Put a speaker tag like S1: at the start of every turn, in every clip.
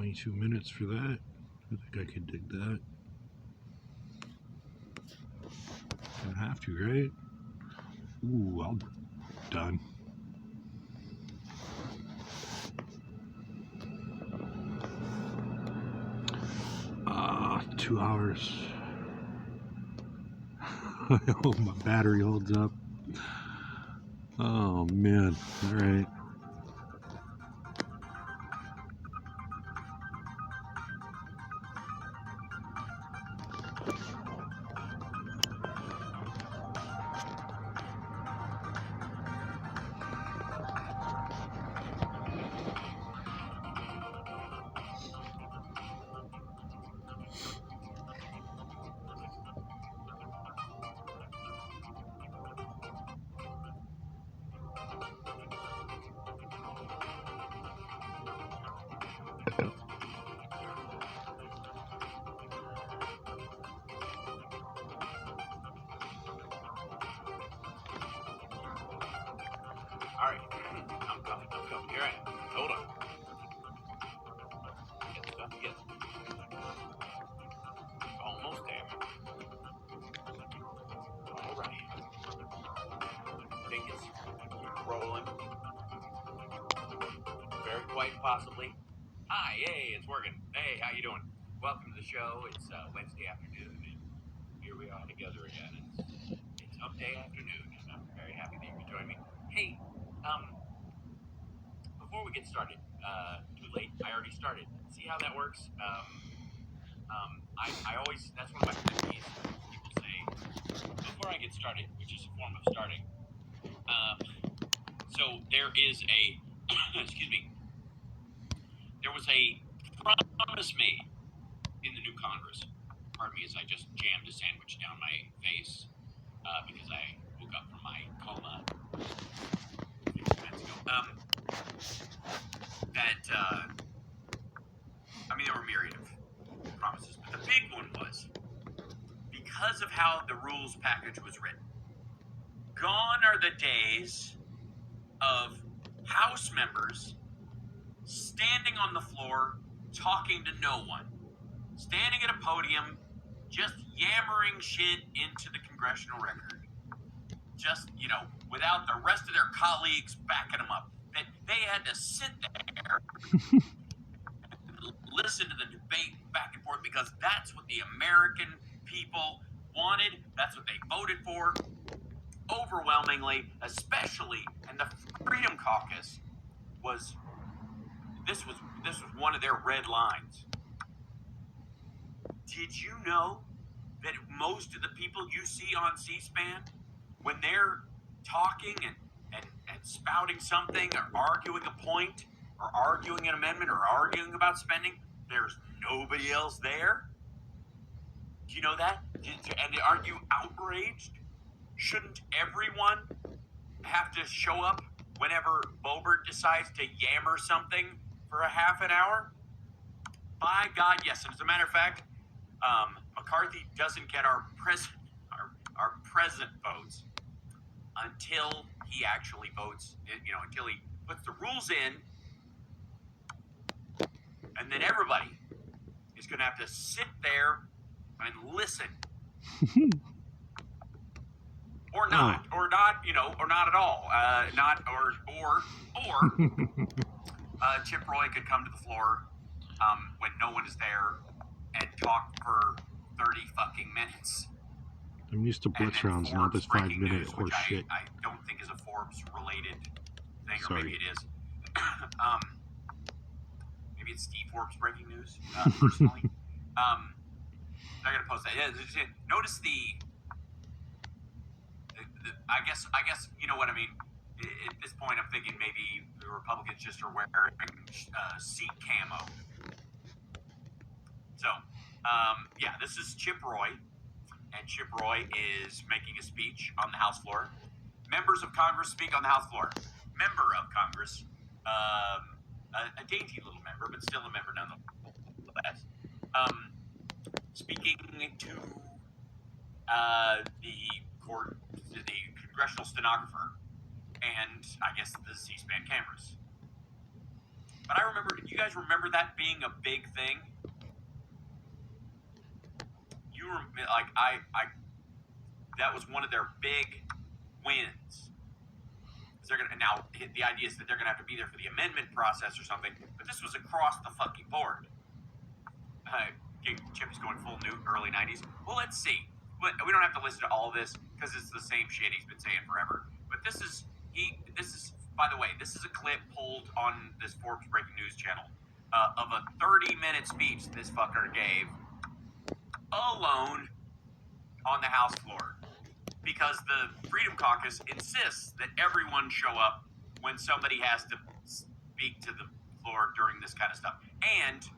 S1: 22 minutes for that. I think I could dig that. Don't have to, right? Ooh, I'm done. Ah, 2 hours. I hope my battery holds up. Oh man, all right.
S2: All right, I'm coming. Here I am. Hold on. Get almost there. All right. I think it's rolling. Very quite possibly. Hi, hey, it's working. Hey, how you doing? Welcome to the show. It's Wednesday afternoon, and here we are together again. It's Hump Day afternoon, and I'm very happy that you can join me. Hey, before we get started, too late. I already started. See how that works? I always, that's one of my pet peeves. People say, before I get started, which is a form of starting. So there is a, excuse me, there was a promise made in the new Congress. Pardon me as I just jammed a sandwich down my face because I woke up from my coma 15 minutes ago. There were a myriad of promises, but the big one was, because of how the rules package was written, gone are the days of House members standing on the floor talking to no one, standing at a podium, just yammering shit into the congressional record. Just, without the rest of their colleagues backing them up. That they had to sit there and listen to the debate back and forth because that's what the American people wanted. That's what they voted for. Overwhelmingly, especially, and the Freedom Caucus was one of their red lines. Did you know that most of the people you see on C-SPAN, when they're talking and spouting something or arguing a point or arguing an amendment or arguing about spending, there's nobody else there? Do you know that? And aren't you outraged? Shouldn't everyone have to show up whenever Boebert decides to yammer something for a half an hour? By God, yes. And as a matter of fact, McCarthy doesn't get our present votes until he actually votes, until he puts the rules in, and then everybody is going to have to sit there and listen. Or not, or not at all. Chip Roy could come to the floor when no one is there and talk for 30 fucking minutes.
S1: I'm used to blitz rounds, not this 5-minute horse shit.
S2: I don't think is a Forbes-related thing, or maybe it is. Maybe it's Steve Forbes breaking news, personally. I gotta post that. Yeah, notice I guess you know what I mean. At this point, I'm thinking maybe the Republicans just are wearing seat camo. So, this is Chip Roy. And Chip Roy is making a speech on the House floor. Members of Congress speak on the House floor. Member of Congress, a dainty little member, but still a member nonetheless, speaking to the congressional stenographer, and I guess the C-SPAN cameras. But I remember, you guys remember that being a big thing? You were like, that was one of their big wins. They're gonna now. The idea is that they're gonna have to be there for the amendment process or something. But this was across the fucking board. Chip is going full new early '90s. Well, let's see. We don't have to listen to all of this because it's the same shit he's been saying forever. But this is by the way, this is a clip pulled on this Forbes breaking news channel of a 30-minute speech this fucker gave alone on the House floor, because the Freedom Caucus insists that everyone show up when somebody has to speak to the floor during this kind of stuff. And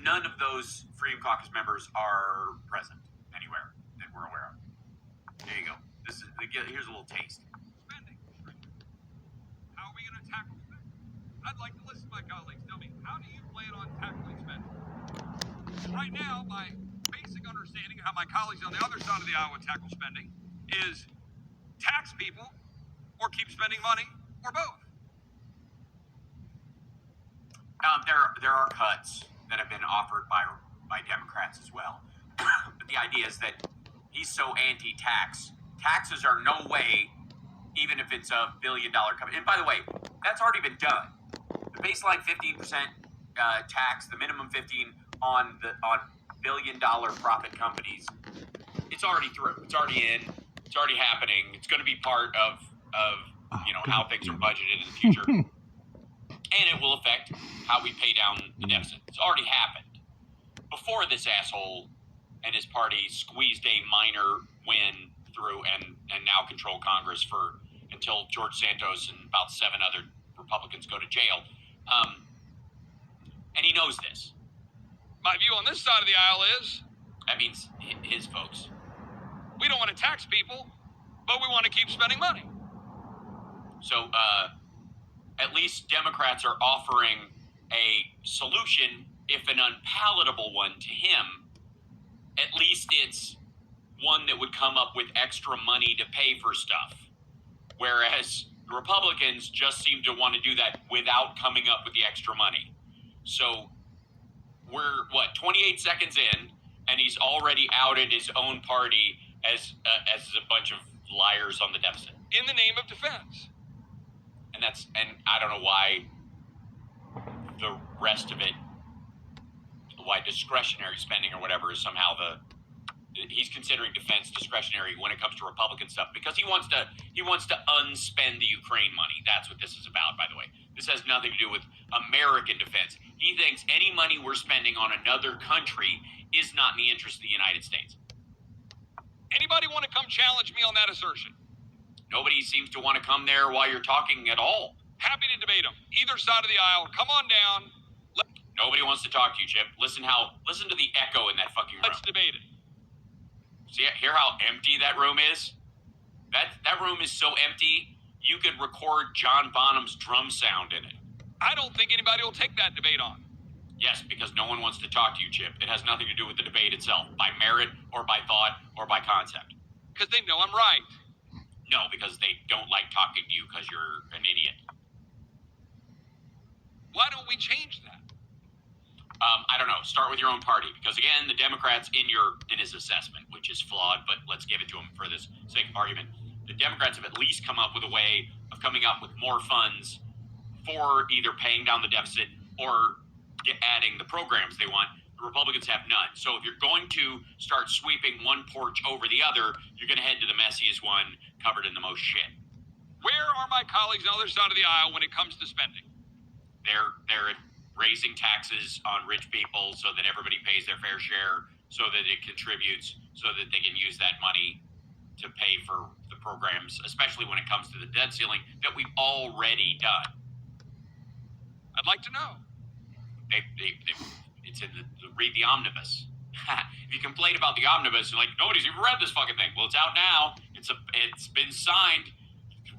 S2: none of those Freedom Caucus members are present anywhere that we're aware of. There you go. Here's a little taste.
S3: Spending. How are we going to tackle spending? I'd like to listen to my colleagues tell me, how do you plan on tackling spending? Right now, my basic understanding of how my colleagues on the other side of the aisle would tackle spending is tax people or keep spending money or both.
S2: There are cuts that have been offered by Democrats as well. But the idea is that he's so anti-tax. Taxes are no way, even if it's $1 billion company. And by the way, that's already been done. The baseline 15% tax, the minimum 15 on billion-dollar profit companies, it's already through. It's already in. It's already happening. It's going to be part of how things are budgeted in the future. And it will affect how we pay down the deficit. It's already happened. Before this asshole and his party squeezed a minor win through and now control Congress until George Santos and about 7 other Republicans go to jail. And he knows this.
S3: My view on this side of the aisle is,
S2: That means his folks.
S3: we don't want to tax people, but we want to keep spending money.
S2: So, at least Democrats are offering a solution, if an unpalatable one to him. At least it's one that would come up with extra money to pay for stuff. Whereas the Republicans just seem to want to do that without coming up with the extra money. So we're, 28 seconds in, and he's already outed his own party as a bunch of liars on the deficit.
S3: In the name of defense.
S2: And I don't know why the rest of it, why discretionary spending or whatever is somehow he's considering defense discretionary when it comes to Republican stuff, because he wants to unspend the Ukraine money. That's what this is about, by the way. This has nothing to do with American defense. He thinks any money we're spending on another country is not in the interest of the United States.
S3: Anybody want to come challenge me on that assertion?
S2: Nobody seems to want to come there while you're talking at all.
S3: Happy to debate them. Either side of the aisle, come on down.
S2: Nobody wants to talk to you, Chip. Listen to the echo in that fucking room.
S3: Let's debate it.
S2: See, hear how empty that room is? That room is so empty, you could record John Bonham's drum sound in it.
S3: I don't think anybody will take that debate on.
S2: Yes, because no one wants to talk to you, Chip. It has nothing to do with the debate itself, by merit or by thought or by concept.
S3: Because they know I'm right.
S2: No, because they don't like talking to you because you're an idiot.
S3: Why don't we change that?
S2: I don't know. Start with your own party, because again, the Democrats in his assessment, which is flawed, but let's give it to him for this sake of argument. The Democrats have at least come up with a way of coming up with more funds for either paying down the deficit or adding the programs they want. The Republicans have none. So if you're going to start sweeping one porch over the other, you're going to head to the messiest one covered in the most shit.
S3: Where are my colleagues on the other side of the aisle when it comes to spending?
S2: They're raising taxes on rich people so that everybody pays their fair share, so that it contributes, so that they can use that money to pay for the programs, especially when it comes to the debt ceiling that we've already done.
S3: I'd like to know.
S2: It's in read the omnibus. If you complain about the omnibus, you're like, nobody's even read this fucking thing. Well, it's out now. It's been signed.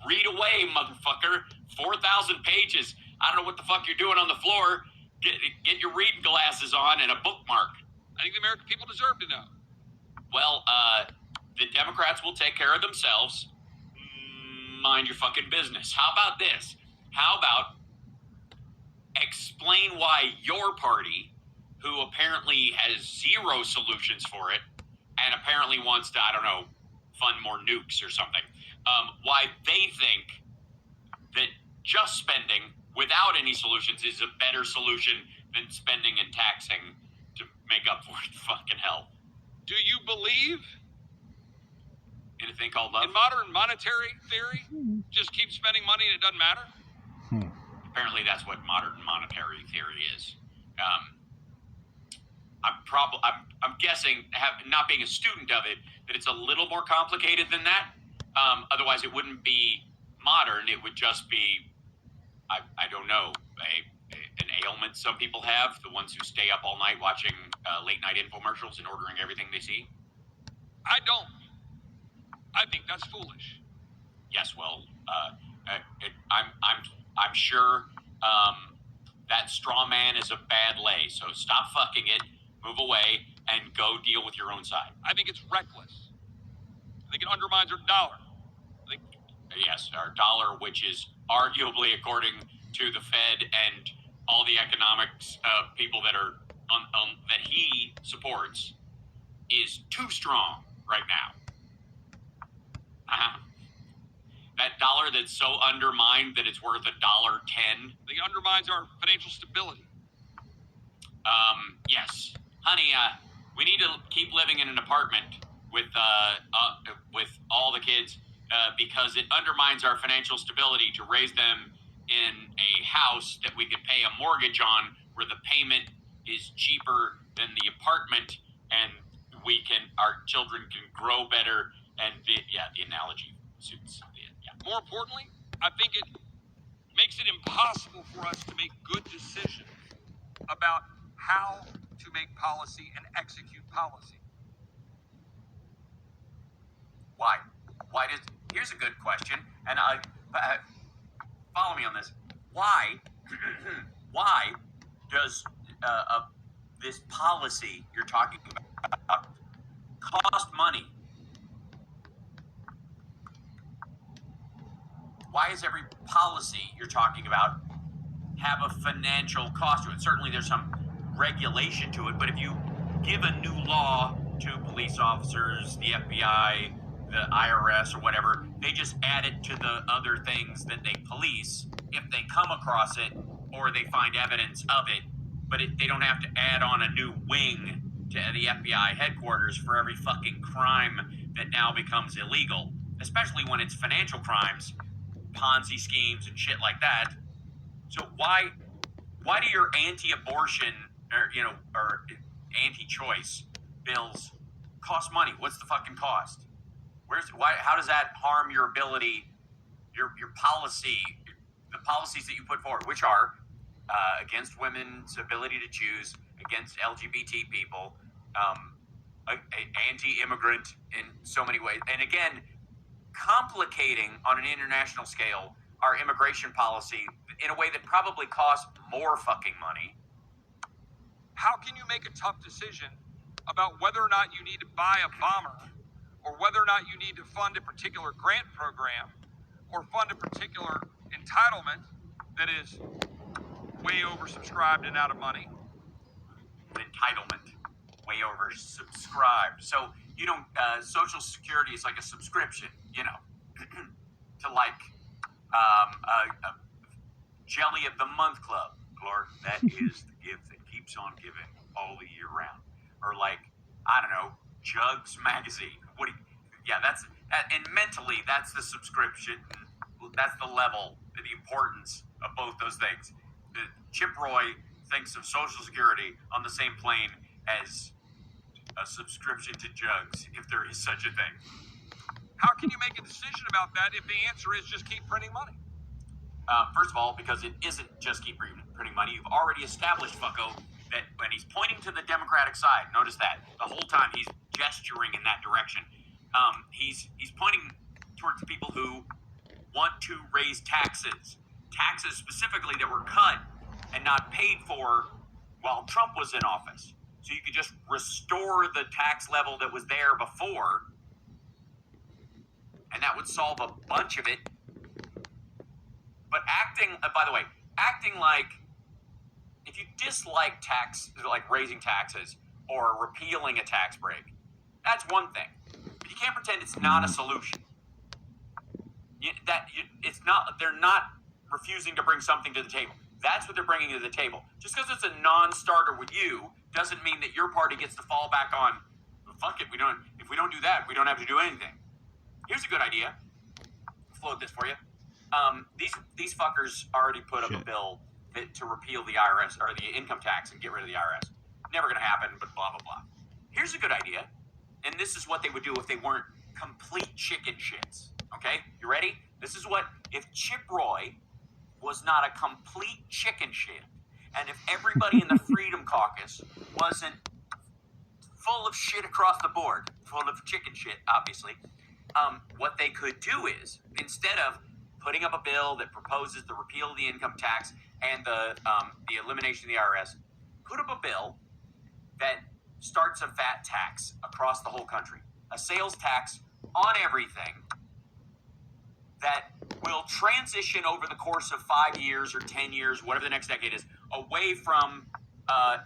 S2: Read away, motherfucker. 4,000 pages. I don't know what the fuck you're doing on the floor. Get your reading glasses on and a bookmark.
S3: I think the American people deserve to know.
S2: Well, the Democrats will take care of themselves. Mind your fucking business. How about this? How about explain why your party, who apparently has zero solutions for it, and apparently wants to, I don't know, fund more nukes or something, why they think that just spending without any solutions is a better solution than spending and taxing to make up for it. Fucking hell.
S3: Do you believe
S2: In a thing called love?
S3: in modern monetary theory? Just keep spending money and it doesn't matter?
S2: Apparently that's what modern monetary theory is. I'm guessing, not being a student of it, that it's a little more complicated than that. Otherwise it wouldn't be modern. It would just be, I don't know, an ailment some people have, the ones who stay up all night watching late night infomercials and ordering everything they see.
S3: I don't. I think that's foolish.
S2: Yes, well, I'm sure that straw man is a bad lay. So stop fucking it, move away, and go deal with your own side.
S3: I think it's reckless. I think it undermines our dollar.
S2: Yes, our dollar, which is arguably, according to the Fed and all the economics people that are that he supports, is too strong right now. That dollar that's so undermined that it's worth $1.10.
S3: It undermines our financial stability.
S2: Yes, honey. We need to keep living in an apartment with all the kids because it undermines our financial stability to raise them in a house that we could pay a mortgage on, where the payment is cheaper than the apartment, and our children can grow better. And the analogy suits.
S3: More importantly, I think it makes it impossible for us to make good decisions about how to make policy and execute policy.
S2: Why? Here's a good question, and follow me on this. Why does this policy you're talking about cost money? Why is every policy you're talking about have a financial cost to it? Certainly there's some regulation to it, but if you give a new law to police officers, the FBI, the IRS, or whatever, they just add it to the other things that they police if they come across it or they find evidence of it. But they don't have to add on a new wing to the FBI headquarters for every fucking crime that now becomes illegal, especially when it's financial crimes, Ponzi schemes and shit like that. So why do your anti-abortion or anti-choice bills cost money? What's the fucking cost? How does that harm your ability, your policy, the policies that you put forward, which are against women's ability to choose, against LGBT people, anti-immigrant in so many ways, and again, complicating on an international scale our immigration policy in a way that probably costs more fucking money.
S3: How can you make a tough decision about whether or not you need to buy a bomber, or whether or not you need to fund a particular grant program, or fund a particular entitlement that is way oversubscribed and out of money?
S2: Entitlement, way oversubscribed. So you don't. Social Security is like a subscription, to like a Jelly of the Month Club, Lord. That is the gift that keeps on giving all the year round. Or like, I don't know, Jugs magazine. And mentally, that's the subscription. That's the level, the importance of both those things. Chip Roy thinks of Social Security on the same plane as a subscription to Jugs, if there is such a thing.
S3: How can you make a decision about that if the answer is just keep printing money?
S2: First of all, because it isn't just keep printing money. You've already established, fucko, that when he's pointing to the Democratic side, notice that the whole time he's gesturing in that direction. He's pointing towards people who want to raise taxes specifically that were cut and not paid for while Trump was in office. So you could just restore the tax level that was there before, and that would solve a bunch of it. But acting like if you dislike tax, like raising taxes or repealing a tax break, that's one thing. But you can't pretend it's not a solution. It's not. They're not refusing to bring something to the table. That's what they're bringing to the table. Just because it's a non-starter with you doesn't mean that your party gets to fall back on. Well, fuck it. If we don't do that, we don't have to do anything. Here's a good idea. Float this for you. These fuckers already put up a bill to repeal the IRS or the income tax and get rid of the IRS. Never gonna happen, but blah blah blah. Here's a good idea, and this is what they would do if they weren't complete chicken shits. Okay, you ready? This is what if Chip Roy was not a complete chicken shit, and if everybody in the Freedom Caucus wasn't full of shit across the board, full of chicken shit, obviously. What they could do is, instead of putting up a bill that proposes the repeal of the income tax and the elimination of the IRS, put up a bill that starts a VAT tax across the whole country, a sales tax on everything that will transition over the course of 5 years or 10 years, whatever the next decade is, away from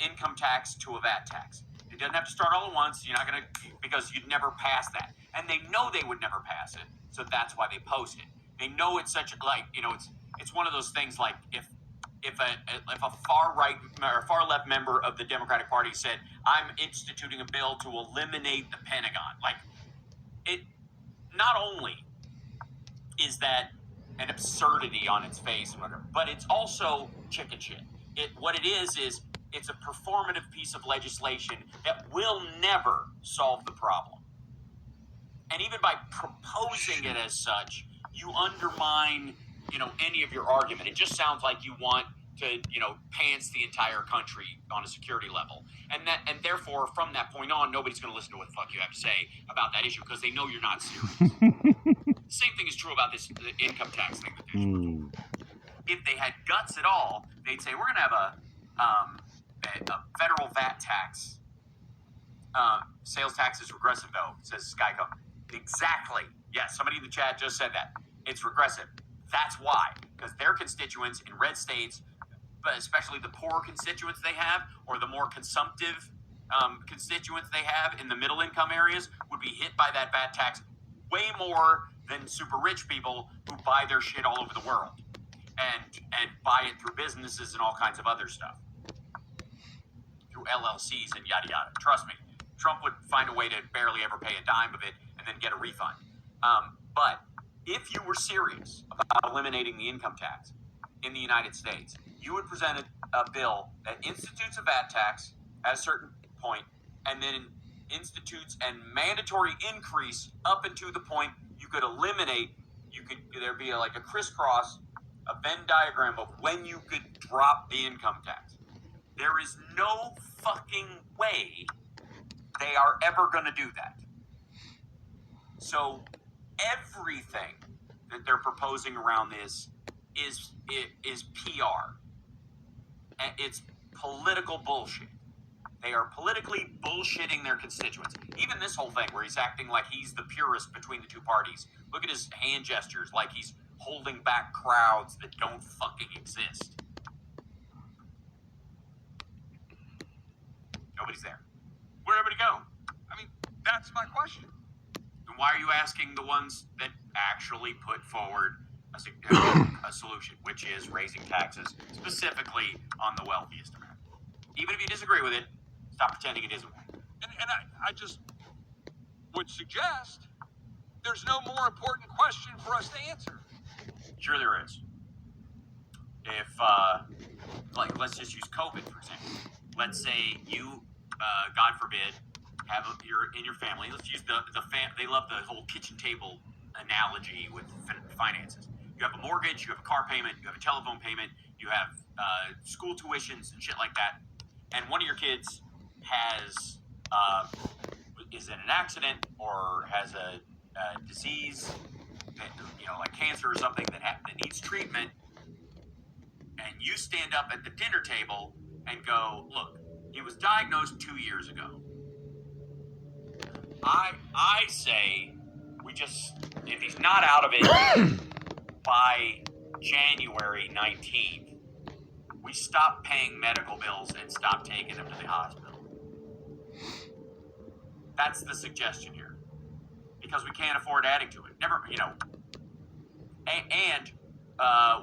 S2: income tax to a VAT tax. It doesn't have to start all at once. You're not going to, because you'd never pass that. And they know they would never pass it, so that's why they post it. They know it's such, like, you know, it's one of those things like if a far right or far left member of the Democratic Party said, I'm instituting a bill to eliminate the Pentagon, like, it not only is that an absurdity on its face and whatever, but it's also chicken shit. What it is it's a performative piece of legislation that will never solve the problem. And even by proposing it as such, you undermine, you know, any of your argument. It just sounds like you want to, you know, pants the entire country on a security level. And therefore, from that point on, nobody's going to listen to what the fuck you have to say about that issue because they know you're not serious. Same thing is true about this income tax thing that they're doing. If they had guts at all, they'd say, we're going to have a federal VAT tax. Sales tax is regressive, though, says Skyco. Exactly. Yes, somebody in the chat just said that. It's regressive. That's why. Because their constituents in red states, but especially the poor constituents they have, or the more consumptive constituents they have in the middle income areas, would be hit by that VAT tax way more than super rich people who buy their shit all over the world and buy it through businesses and all kinds of other stuff. Through LLCs and yada yada. Trust me, Trump would find a way to barely ever pay a dime of it and then get a refund. But if you were serious about eliminating the income tax in the United States, you would present a bill that institutes a VAT tax at a certain point and then institutes a mandatory increase up into the point you could eliminate. There'd be like a crisscross, a Venn diagram of when you could drop the income tax. There is no fucking way they are ever going to do that. So everything that they're proposing around this is PR. And it's political bullshit. They are politically bullshitting their constituents. Even this whole thing where he's acting like he's the purist between the two parties. Look at his hand gestures like he's holding back crowds that don't fucking exist. Nobody's there. Where'd everybody go?
S3: I mean, that's my question.
S2: Then why are you asking the ones that actually put forward a solution, which is raising taxes, specifically on the wealthiest Americans? Even if you disagree with it, stop pretending it isn't one.
S3: And I just would suggest there's no more important question for us to answer.
S2: Sure there is. If, like, let's just use COVID, for example. Let's say you, God forbid, have in your family. Let's use they love the whole kitchen table analogy with finances. You have a mortgage, you have a car payment, you have a telephone payment, you have school tuitions and shit like that. And one of your kids is in an accident or has a disease, you know, like cancer or something that needs treatment. And you stand up at the dinner table and go, look, he was diagnosed 2 years ago. I say if he's not out of it by January 19th, we stop paying medical bills and stop taking them to the hospital. That's the suggestion here. Because we can't afford adding to it. Never, and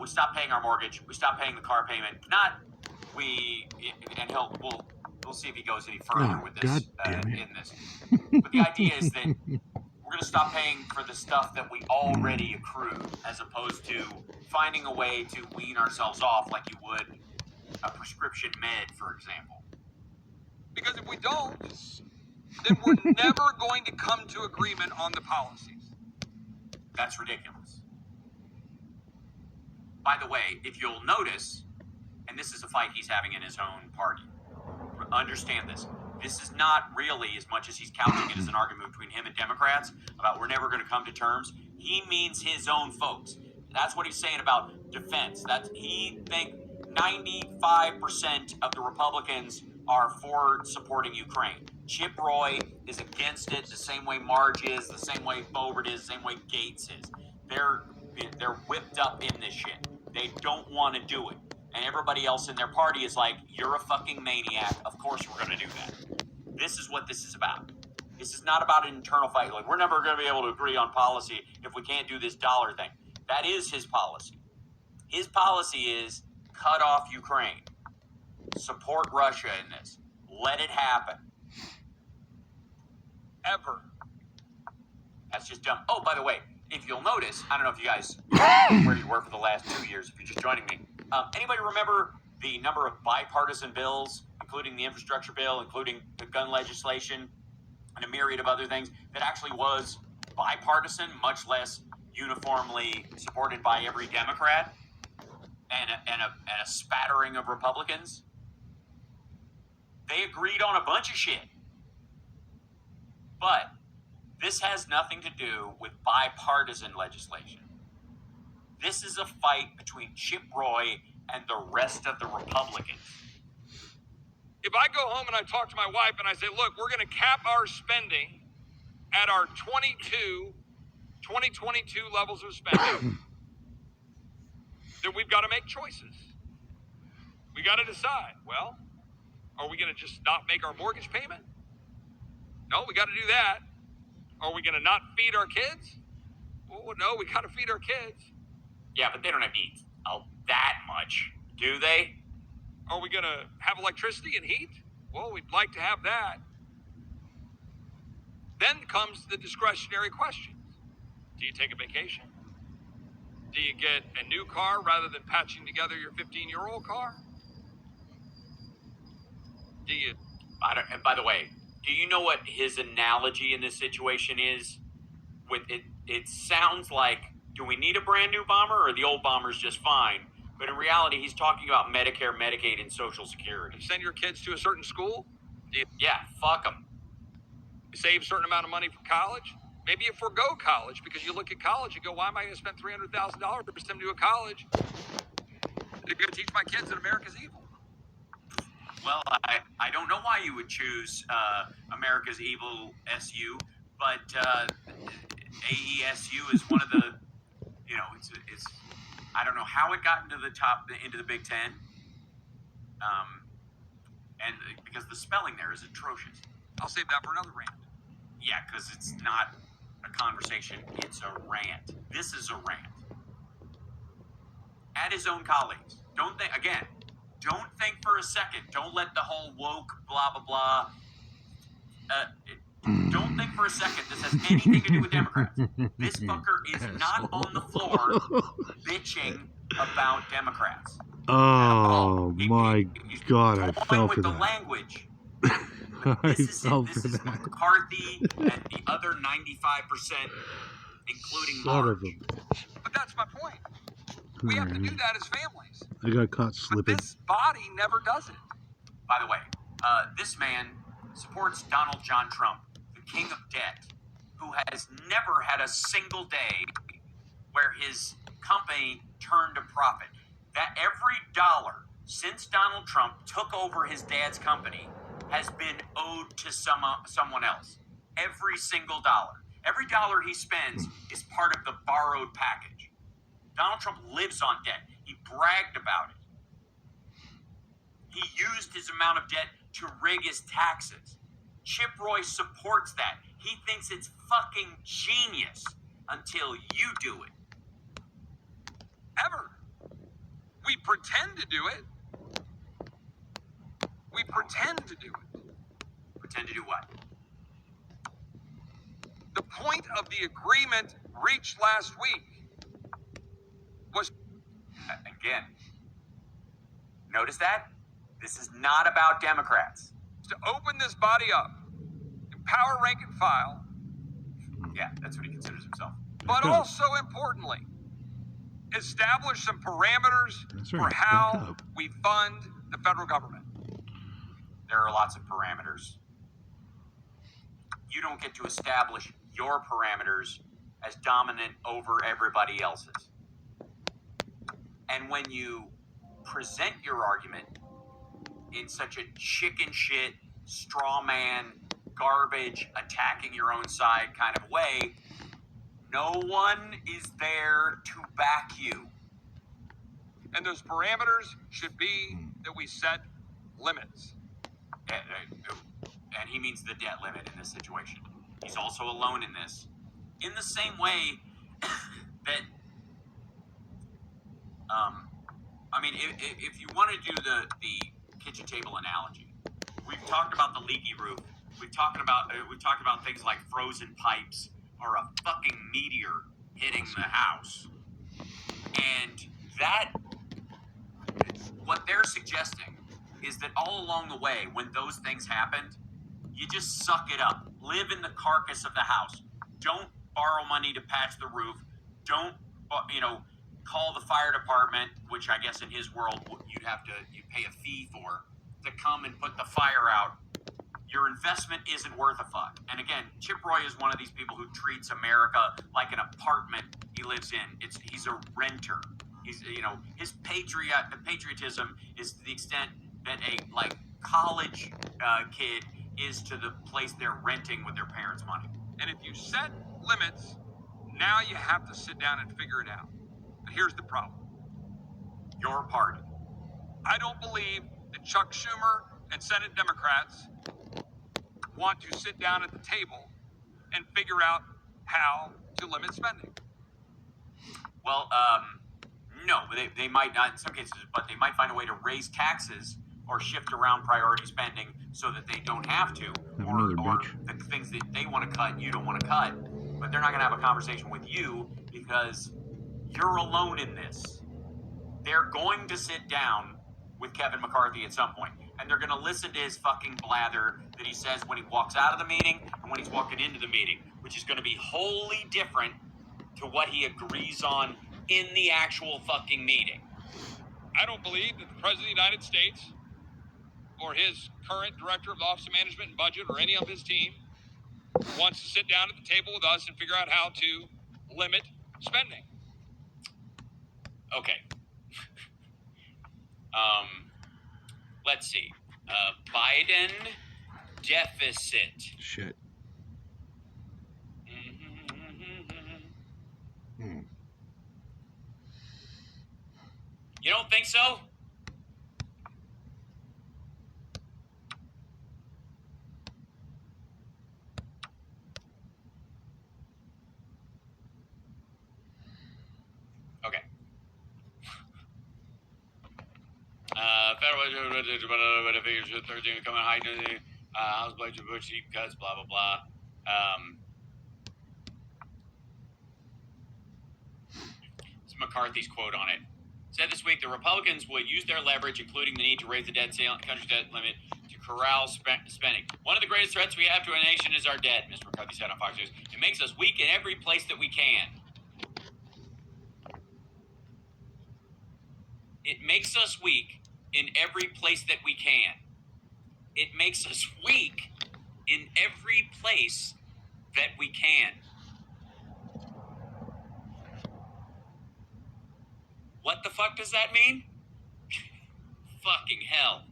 S2: we stop paying our mortgage. We stop paying the car payment. We'll see if he goes any further with this
S1: God damn it.
S2: in this. But the idea is that we're going to stop paying for the stuff that we already accrued, as opposed to finding a way to wean ourselves off like you would a prescription med, for example.
S3: Because if we don't, then we're never going to come to agreement on the policies.
S2: That's ridiculous. By the way, if you'll notice, and this is a fight he's having in his own party, understand this. This is not really as much as he's couching it as an argument between him and Democrats about we're never going to come to terms. He means his own folks. That's what he's saying about defense. He thinks 95% of the Republicans are for supporting Ukraine. Chip Roy is against it the same way Marge is, the same way Boebert is, the same way Gates is. They're whipped up in this shit. They don't want to do it. And everybody else in their party is like, you're a fucking maniac. Of course we're going to do that. This is what this is about. This is not about an internal fight. Like, we're never going to be able to agree on policy if we can't do this dollar thing. That is his policy. His policy is cut off Ukraine. Support Russia in this. Let it happen.
S3: Ever.
S2: That's just dumb. Oh, by the way, if you'll notice, I don't know if you guys where you were for the last 2 years, if you're just joining me. Anybody remember the number of bipartisan bills, including the infrastructure bill, including the gun legislation, and a myriad of other things, that actually was bipartisan, much less uniformly supported by every Democrat, and a spattering of Republicans? They agreed on a bunch of shit. But this has nothing to do with bipartisan legislation. This is a fight between Chip Roy and the rest of the Republicans.
S3: If I go home and I talk to my wife and I say, look, we're going to cap our spending at our 2022 levels of spending, then we've got to make choices. We got to decide, well, are we going to just not make our mortgage payment? No, we got to do that. Are we going to not feed our kids? Well, no, we got to feed our kids.
S2: Yeah, but they don't have to eat that much, do they?
S3: Are we going to have electricity and heat? Well, we'd like to have that. Then comes the discretionary questions. Do you take a vacation? Do you get a new car rather than patching together your 15-year-old car? Do you...
S2: And by the way, do you know what his analogy in this situation is? With it, it sounds like, do we need a brand new bomber or the old bomber's just fine? But in reality, he's talking about Medicare, Medicaid, and Social Security.
S3: Send your kids to a certain school?
S2: Yeah, fuck them.
S3: Save a certain amount of money for college? Maybe you forego college because you look at college and go, why am I going to spend $300,000 to send them to a college? They're going to teach my kids that America's evil.
S2: Well, I don't know why you would choose America's Evil SU, but AESU is one of the, it's I don't know how it got into the Big Ten, and because the spelling there is atrocious.
S3: I'll save that for another rant.
S2: Yeah, because it's not a conversation, it's a rant. This is a rant. At his own colleagues. Don't think for a second. Don't let the whole woke blah, blah, blah. Don't think for a second this has anything to do with Democrats. This fucker is not on the floor bitching about Democrats.
S1: Oh my God, I fell for
S2: with the
S1: that.
S2: language.
S1: I
S2: This
S1: fell for
S2: is
S1: that.
S2: McCarthy and the other 95%, including
S1: Son of
S2: Marge.
S1: a bitch.
S3: But that's my point. We have to do that as families.
S1: I got caught
S3: But
S1: slipping.
S3: this body never does it.
S2: By the way, this man supports Donald John Trump, the king of debt, who has never had a single day where his company turned a profit. That every dollar since Donald Trump took over his dad's company has been owed to someone else. Every single dollar. Every dollar he spends is part of the borrowed package. Donald Trump lives on debt. He bragged about it. He used his amount of debt to rig his taxes. Chip Roy supports that. He thinks it's fucking genius until you do it.
S3: Ever. We pretend to do it. We pretend to do it.
S2: Pretend to do what?
S3: The point of the agreement reached last week was
S2: Again, notice that? This is not about Democrats.
S3: to open this body up, empower rank and file,
S2: Yeah, that's what he considers himself.
S3: but
S1: Back up.
S3: also importantly, establish some parameters
S1: That's
S3: for
S1: right, back
S3: how
S1: up.
S3: we fund the federal government.
S2: There are lots of parameters. You don't get to establish your parameters as dominant over everybody else's. And when you present your argument in such a chicken shit, straw man, garbage, attacking your own side kind of way, no one is there to back you.
S3: And those parameters should be that we set limits.
S2: And he means the debt limit in this situation. He's also alone in this. In the same way that, I mean, if you want to do the kitchen table analogy, we've talked about the leaky roof. We've talked about things like frozen pipes or a fucking meteor hitting the house. And that, what they're suggesting is that all along the way, when those things happened, you just suck it up. Live in the carcass of the house. Don't borrow money to patch the roof. Don't, call the fire department, which I guess in his world you'd pay a fee for, to come and put the fire out. Your investment isn't worth a fuck. And again, Chip Roy is one of these people who treats America like an apartment he lives in. He's a renter. He's, his patriotism is to the extent that a college kid is to the place they're renting with their parents' money.
S3: And if you set limits, now you have to sit down and figure it out. But here's the problem.
S2: Your party.
S3: I don't believe that Chuck Schumer and Senate Democrats want to sit down at the table and figure out how to limit spending.
S2: Well, no, they might not in some cases, but they might find a way to raise taxes or shift around priority spending so that they don't have to, or the things that they want to cut, you don't want to cut. But they're not going to have a conversation with you because you're alone in this. They're going to sit down with Kevin McCarthy at some point, and they're going to listen to his fucking blather that he says when he walks out of the meeting and when he's walking into the meeting, which is going to be wholly different to what he agrees on in the actual fucking meeting.
S3: I don't believe that the President of the United States or his current Director of the Office of Management and Budget or any of his team wants to sit down at the table with us and figure out how to limit spending.
S2: Okay. Let's see. Biden deficit.
S1: Shit.
S2: You don't think so? Okay. Federal figures 13 coming high to the House budget, Bush cheap cuts, blah blah blah. It's McCarthy's quote on it. Said this week the Republicans would use their leverage, including the need to raise the country's debt limit, to corral spending. One of the greatest threats we have to a nation is our debt, Mr. McCarthy said on Fox News. It makes us weak in every place that we can. It makes us weak in every place that we can. It makes us weak in every place that we can. What the fuck does that mean? Fucking hell.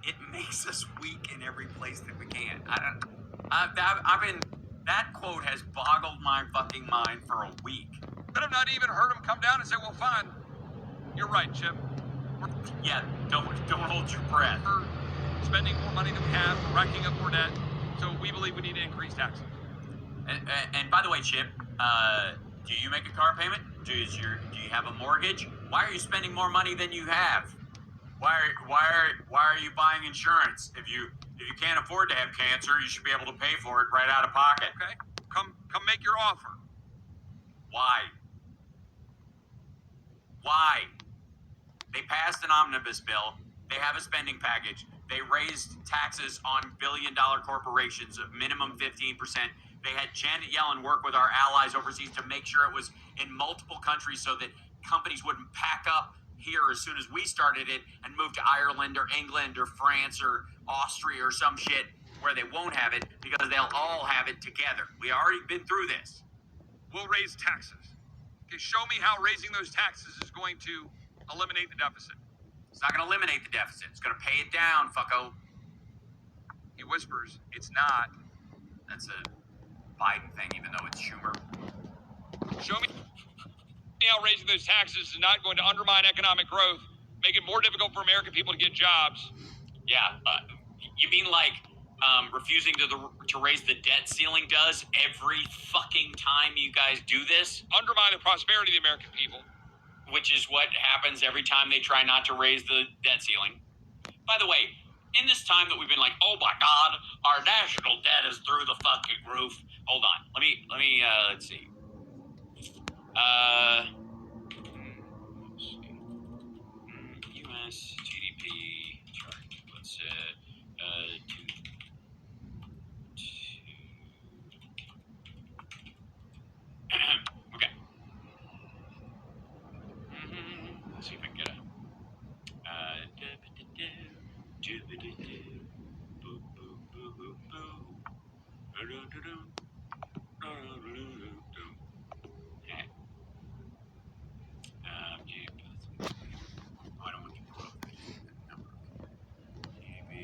S2: It makes us weak in every place that we can. That quote has boggled my fucking mind for a week.
S3: Could have not even heard him come down and say, well, fine. You're right, Chip.
S2: Yeah, don't hold your breath.
S3: We're spending more money than we have, we're racking up more debt, so we believe we need to increase taxes.
S2: And by the way, Chip, do you make a car payment? Do you have a mortgage? Why are you spending more money than you have? Why are you buying insurance? If you can't afford to have cancer, you should be able to pay for it right out of pocket.
S3: Okay, come make your offer.
S2: Why? Why? They passed an omnibus bill. They have a spending package. They raised taxes on billion-dollar corporations of minimum 15%. They had Janet Yellen work with our allies overseas to make sure it was in multiple countries so that companies wouldn't pack up here as soon as we started it and move to Ireland or England or France or Austria or some shit where they won't have it because they'll all have it together. We already been through this.
S3: We'll raise taxes. Okay, show me how raising those taxes is going to eliminate the deficit.
S2: It's not going to eliminate the deficit. It's going to pay it down, fucko.
S3: He whispers, it's not.
S2: That's a Biden thing, even though it's Schumer.
S3: Show me how raising those taxes is not going to undermine economic growth, make it more difficult for American people to get jobs.
S2: Yeah, you mean like refusing to raise the debt ceiling does every fucking time you guys do this?
S3: Undermine the prosperity of the American people.
S2: Which is what happens every time they try not to raise the debt ceiling. By the way, in this time that we've been like, oh my God, our national debt is through the fucking roof. Hold on, let me let's see. U.S. GDP chart. Let's okay. Let's see if I can get a. I don't want you to put up that number. Maybe,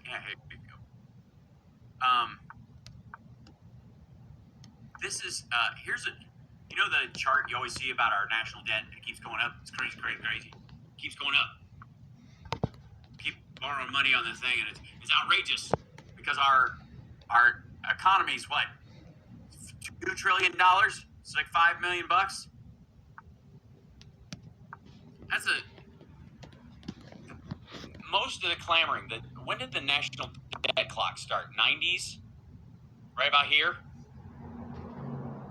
S2: yeah, here we go. This is here's a, you know the chart you always see about our national debt? It keeps going up. It's crazy. It keeps going up. Keep borrowing money on this thing, and it's outrageous because our economy's what, $2 trillion? It's like $5 million. That's most of the clamoring. When did the national debt clock start? 90s, right about here.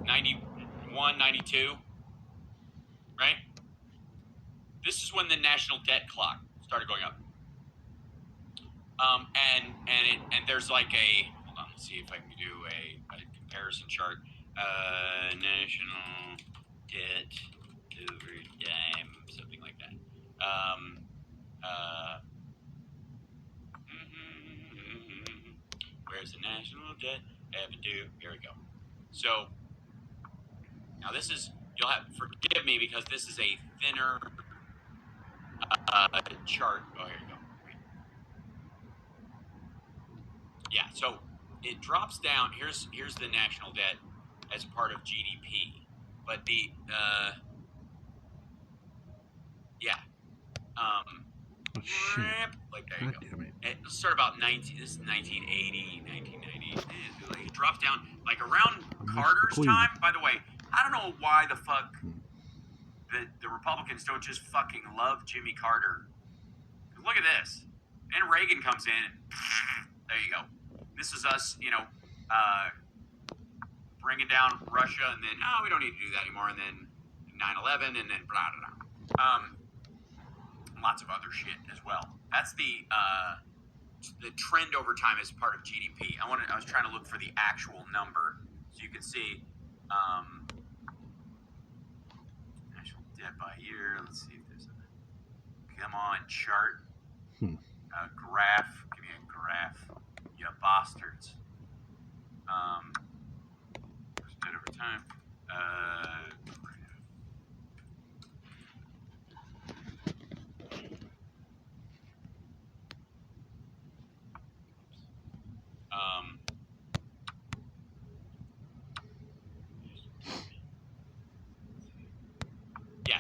S2: 91, 92, right? This is when the national debt clock started going up. And there's like a, hold on, let's see if I can do a comparison chart. National debt over time, something like that. Where's the national debt? Avenue. Here we go. So now this is, you'll have forgive me because this is a thinner chart. Oh, here you go. Yeah, so it drops down. Here's the national debt as part of GDP, but the
S1: Oh, shit.
S2: like there you
S1: God
S2: go.
S1: damn it.
S2: It started about 19. This is 1980, 1990. It drops down like around Carter's time. By the way, I don't know why the fuck the Republicans don't just fucking love Jimmy Carter. Look at this, and Reagan comes in. There you go. This is us, bringing down Russia, and then we don't need to do that anymore, and then 9/11, and then blah blah blah. Lots of other shit as well. That's the trend over time as part of GDP. I was trying to look for the actual number so you can see national debt by year. Let's see if there's a come on chart. Graph. Give me a graph. You bastards. Debt over time.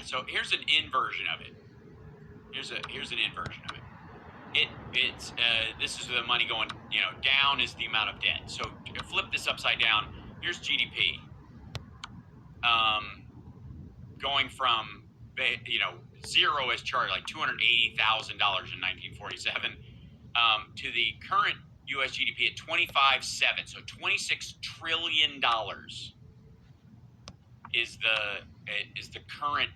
S2: So here's an inversion of it. Here's an inversion of it. It's this is the money going, down is the amount of debt. So flip this upside down. Here's GDP. Going from zero as charged, like $280,000 in 1947, to the current U.S. GDP at 25.7. So $26 trillion is the current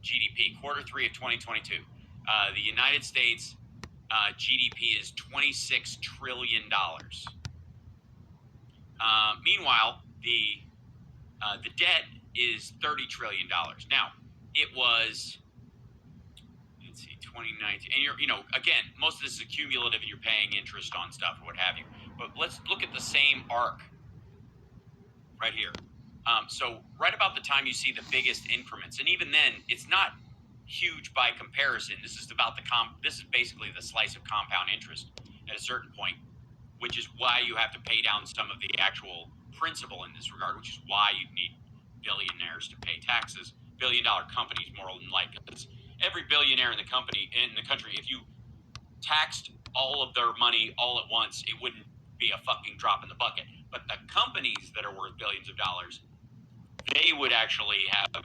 S2: GDP, quarter three of 2022. The United States GDP is $26 trillion. Meanwhile, the debt is $30 trillion. Now, it was, let's see, 2019, and again, most of this is cumulative, and you're paying interest on stuff or what have you. But let's look at the same arc right here. So right about the time you see the biggest increments, and even then, it's not huge by comparison. This is about this is basically the slice of compound interest at a certain point, which is why you have to pay down some of the actual principal in this regard, which is why you need billionaires to pay taxes. $1 billion companies, more than likely, because every billionaire in the country, if you taxed all of their money all at once, it wouldn't be a fucking drop in the bucket. But the companies that are worth billions of dollars, they would actually have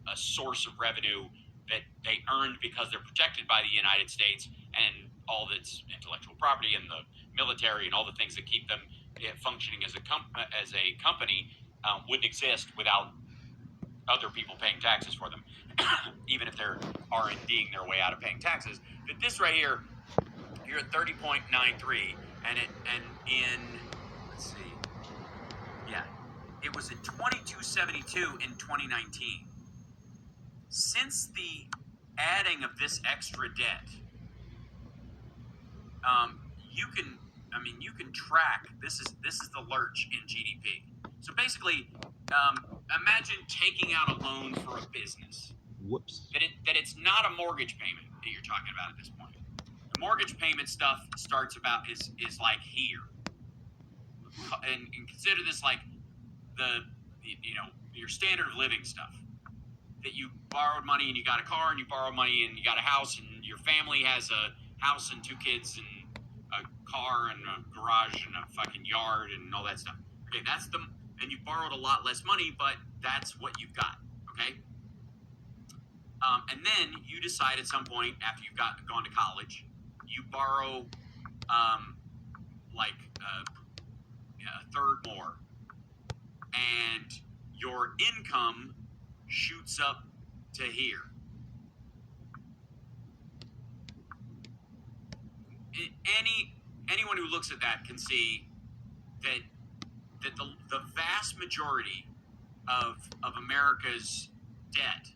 S2: a source of revenue that they earned because they're protected by the United States and all its intellectual property and the military and all the things that keep them functioning as a company wouldn't exist without other people paying taxes for them, even if they're R&Ding their way out of paying taxes. But this right here, you're at 30.93, and in let's see, yeah, it was at 2272 in 2019. Since the adding of this extra debt, you can track. This is the lurch in GDP. So basically, imagine taking out a loan for a business.
S1: Whoops.
S2: That it's not a mortgage payment that you're talking about at this point. The mortgage payment stuff starts about is like here, and consider this like your standard of living stuff. That you borrowed money and you got a car, and you borrowed money and you got a house, and your family has a house and 2 kids and a car and a garage and a fucking yard and all that stuff. Okay, and you borrowed a lot less money, but that's what you've got. Okay. And then you decide at some point after you've gone to college, you borrow a third more, and your income shoots up to here. Anyone who looks at that can see that the vast majority of America's debt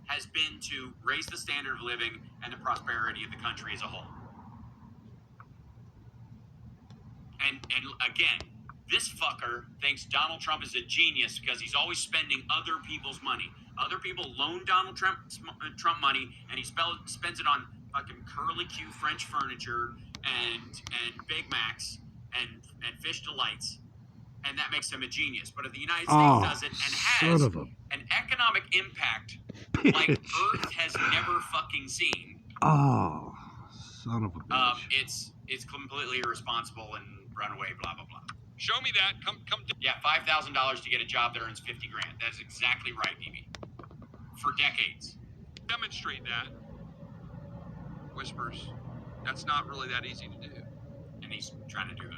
S2: has been to raise the standard of living and the prosperity of the country as a whole. And again, this fucker thinks Donald Trump is a genius because he's always spending other people's money. Other people loan Donald Trump money, and he spends it on fucking curly Q French furniture and Big Macs and fish delights, and that makes him a genius. But if the United States does it and has an economic impact like Earth has never fucking seen,
S1: oh, son of a bitch.
S2: It's completely irresponsible and runaway, blah blah blah.
S3: Show me that. Come.
S2: Yeah, $5,000 to get a job that earns $50,000. That's exactly right, DB. For decades.
S3: Demonstrate that. Whispers. That's not really that easy to do.
S2: And he's trying to do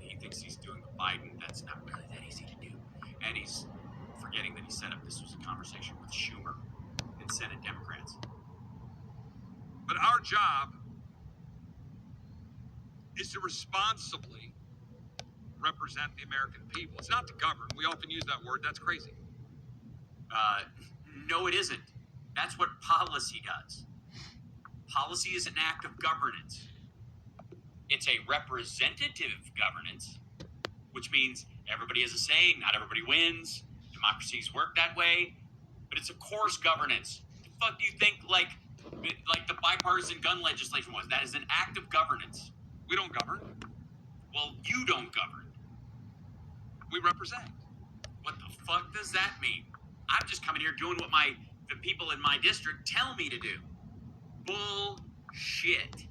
S2: he thinks he's doing the Biden. That's not really that easy to do. And he's forgetting that he set up this was a conversation with Schumer and Senate Democrats.
S3: But our job is to responsibly represent the American people. It's not to govern. We often use that word. That's crazy.
S2: No, it isn't. That's what policy does. Policy is an act of governance. It's a representative governance, which means everybody has a say, not everybody wins. Democracies work that way, but it's a coarse governance. The fuck do you think like the bipartisan gun legislation was? That is an act of governance.
S3: We don't govern.
S2: Well, you don't govern.
S3: We represent.
S2: What the fuck does that mean? I'm just coming here doing what the people in my district tell me to do. Bullshit.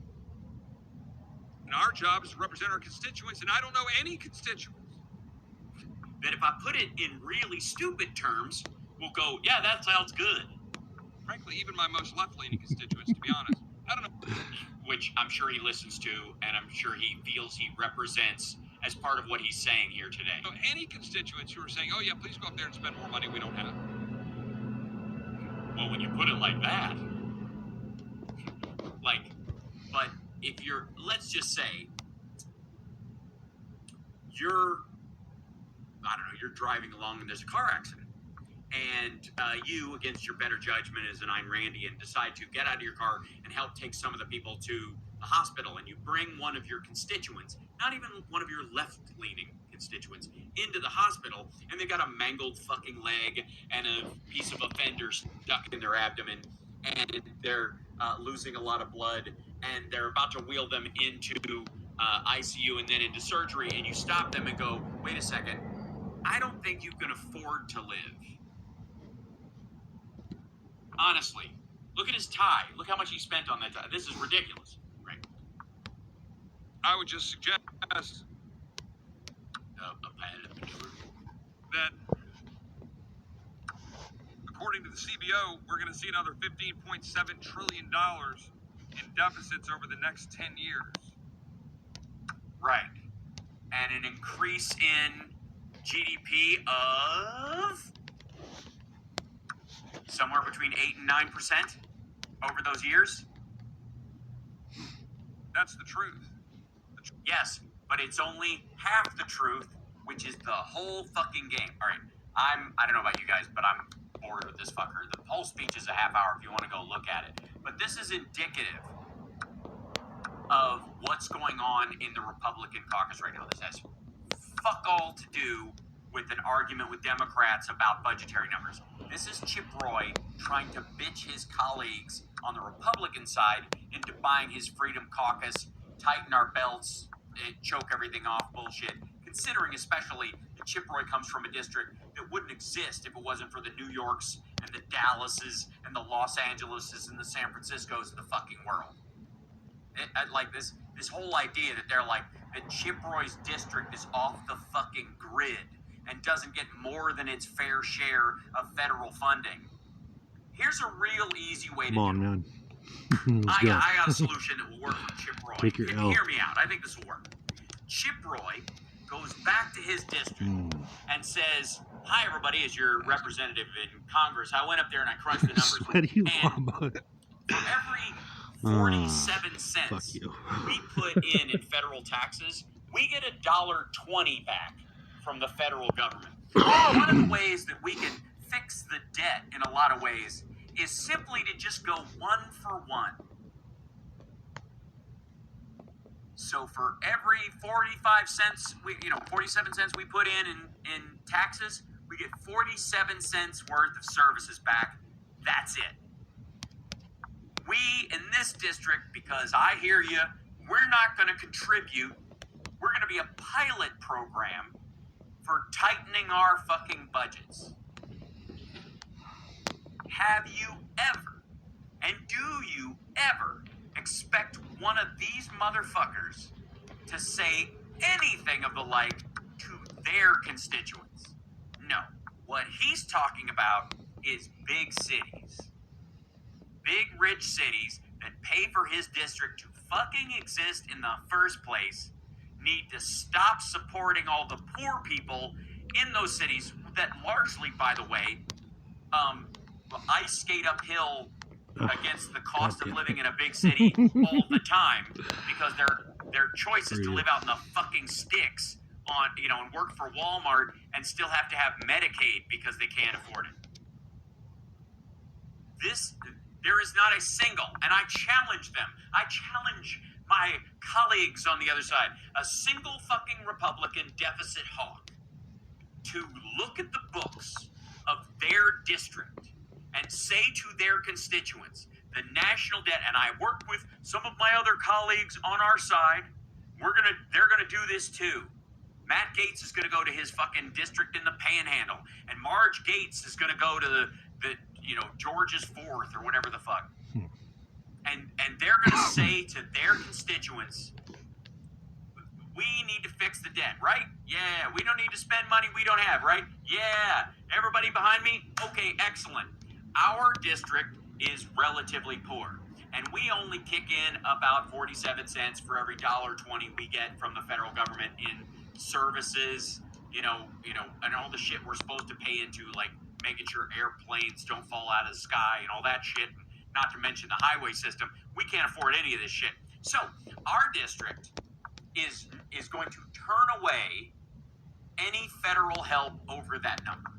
S3: And our job is to represent our constituents, and I don't know any constituents.
S2: That if I put it in really stupid terms, we'll go, yeah, that sounds good.
S3: Frankly, even my most left-leaning constituents, to be honest. I don't know.
S2: Which I'm sure he listens to, and I'm sure he feels he represents as part of what he's saying here today.
S3: So any constituents who are saying, oh yeah, please go up there and spend more money we don't have.
S2: Well, when you put it like that, but if let's just say, you're driving along and there's a car accident. And you, against your better judgment as an Ayn Randian, decide to get out of your car and help take some of the people to the hospital. And you bring one of your constituents, not even one of your left-leaning constituents, into the hospital. And they've got a mangled fucking leg and a piece of a fender stuck in their abdomen. And they're losing a lot of blood. And they're about to wheel them into ICU and then into surgery. And you stop them and go, wait a second. I don't think you can afford to live. Honestly, look at his tie. Look how much he spent on that tie. This is ridiculous, right?
S3: I would just suggest that, according to the CBO, we're going to see another $15.7 trillion in deficits over the next 10 years.
S2: Right. And an increase in GDP of somewhere between 8 and 9% over those years.
S3: That's the truth.
S2: Yes, but it's only half the truth, which is the whole fucking game. All right, I don't know about you guys, but I'm bored with this fucker. The whole speech is a half hour if you want to go look at it. But this is indicative of what's going on in the Republican caucus right now. This has fuck all to do with an argument with Democrats about budgetary numbers. This is Chip Roy trying to bitch his colleagues on the Republican side into buying his Freedom Caucus, tighten our belts, choke everything off bullshit, considering especially that Chip Roy comes from a district that wouldn't exist if it wasn't for the New Yorks and the Dallases and the Los Angeleses and the San Franciscos of the fucking world. Like this whole idea that they're like, that Chip Roy's district is off the fucking grid and doesn't get more than its fair share of federal funding. Here's a real easy way to do it.
S1: Come on, man. Let's go.
S2: I got a solution that will work for Chip Roy.
S1: Take your L.
S2: Hear me out. I think this will work. Chip Roy goes back to his district and says, hi, everybody, as your representative in Congress, I went up there and I crunched the numbers.
S1: What do you
S2: and
S1: want?
S2: for every 47 cents
S1: you.
S2: we put in federal taxes, we get $1.20 back from the federal government. One of the ways that we can fix the debt in a lot of ways is simply to just go 1 for 1. So for every 47 cents we put in taxes, we get 47 cents worth of services back. That's it. We in this district, because I hear you, we're not going to contribute. We're going to be a pilot program for tightening our fucking budgets. Have you ever, and do you ever, expect one of these motherfuckers to say anything of the like to their constituents? No. What he's talking about is big cities. Big, rich cities that pay for his district to fucking exist in the first place need to stop supporting all the poor people in those cities that largely, by the way, ice skate uphill against the cost of living in a big city all the time because their choice is to live out in the fucking sticks and work for Walmart and still have to have Medicaid because they can't afford it. There is not a single, and I challenge them, I challenge my colleagues on the other side, a single fucking Republican deficit hawk to look at the books of their district and say to their constituents, the national debt, and I work with some of my other colleagues on our side, they're gonna do this too. Matt Gaetz is going to go to his fucking district in the Panhandle, and Marge Gaetz is going to go to the George's Fourth or whatever the fuck. And they're going to say to their constituents, we need to fix the debt, right? Yeah. We don't need to spend money we don't have, right? Yeah. Everybody behind me? Okay, excellent. Our district is relatively poor, and we only kick in about 47 cents for every $1.20 we get from the federal government in services, and all the shit we're supposed to pay into, like making sure airplanes don't fall out of the sky and all that shit, not to mention the highway system. We can't afford any of this shit. So our district is going to turn away any federal help over that number.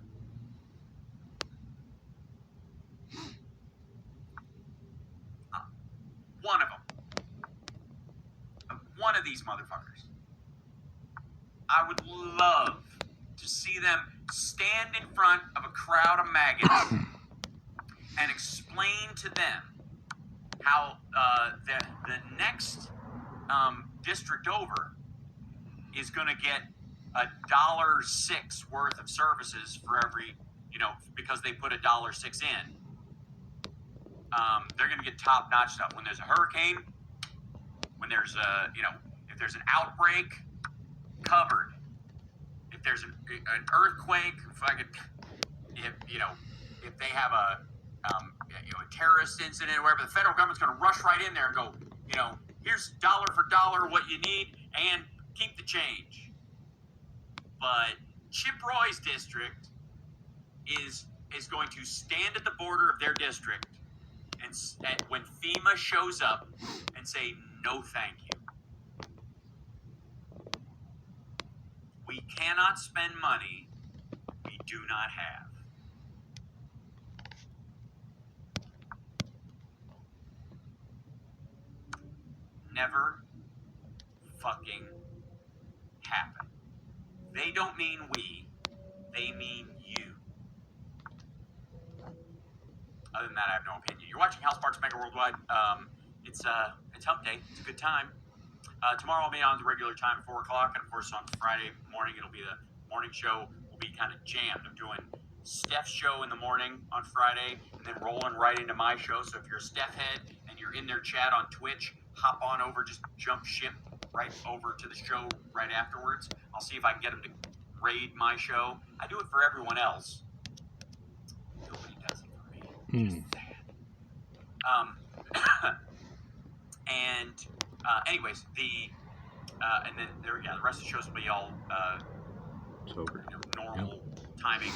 S2: One of them. One of these motherfuckers. I would love to see them stand in front of a crowd of maggots and explain to them how the next district over is going to get $1.06 worth of services for every, because they put $1.06 in. They're going to get top-notch stuff. When there's a hurricane, when there's if there's an outbreak, covered. If there's an earthquake, if they have a terrorist incident or whatever, the federal government's going to rush right in there and go, here's dollar for dollar what you need and keep the change. But Chip Roy's district is going to stand at the border of their district and when FEMA shows up and say, no thank you. We cannot spend money we do not have. Never fucking happen. They don't mean we, they mean you. Other than that, I have no opinion. You're watching House Parks Mega Worldwide. It's hump day. It's a good time. Tomorrow I'll be on the regular time at 4 o'clock, and of course on Friday morning it'll be the morning show. Will be kind of jammed. I'm doing Steph's show in the morning on Friday, and then rolling right into my show. So if you're a Steph head and you're in their chat on Twitch, hop on over, just jump ship right over to the show right afterwards. I'll see if I can get them to raid my show. I do it for everyone else. Nobody does it for me. Just sad. Anyways, and then the rest of the shows will be all normal timing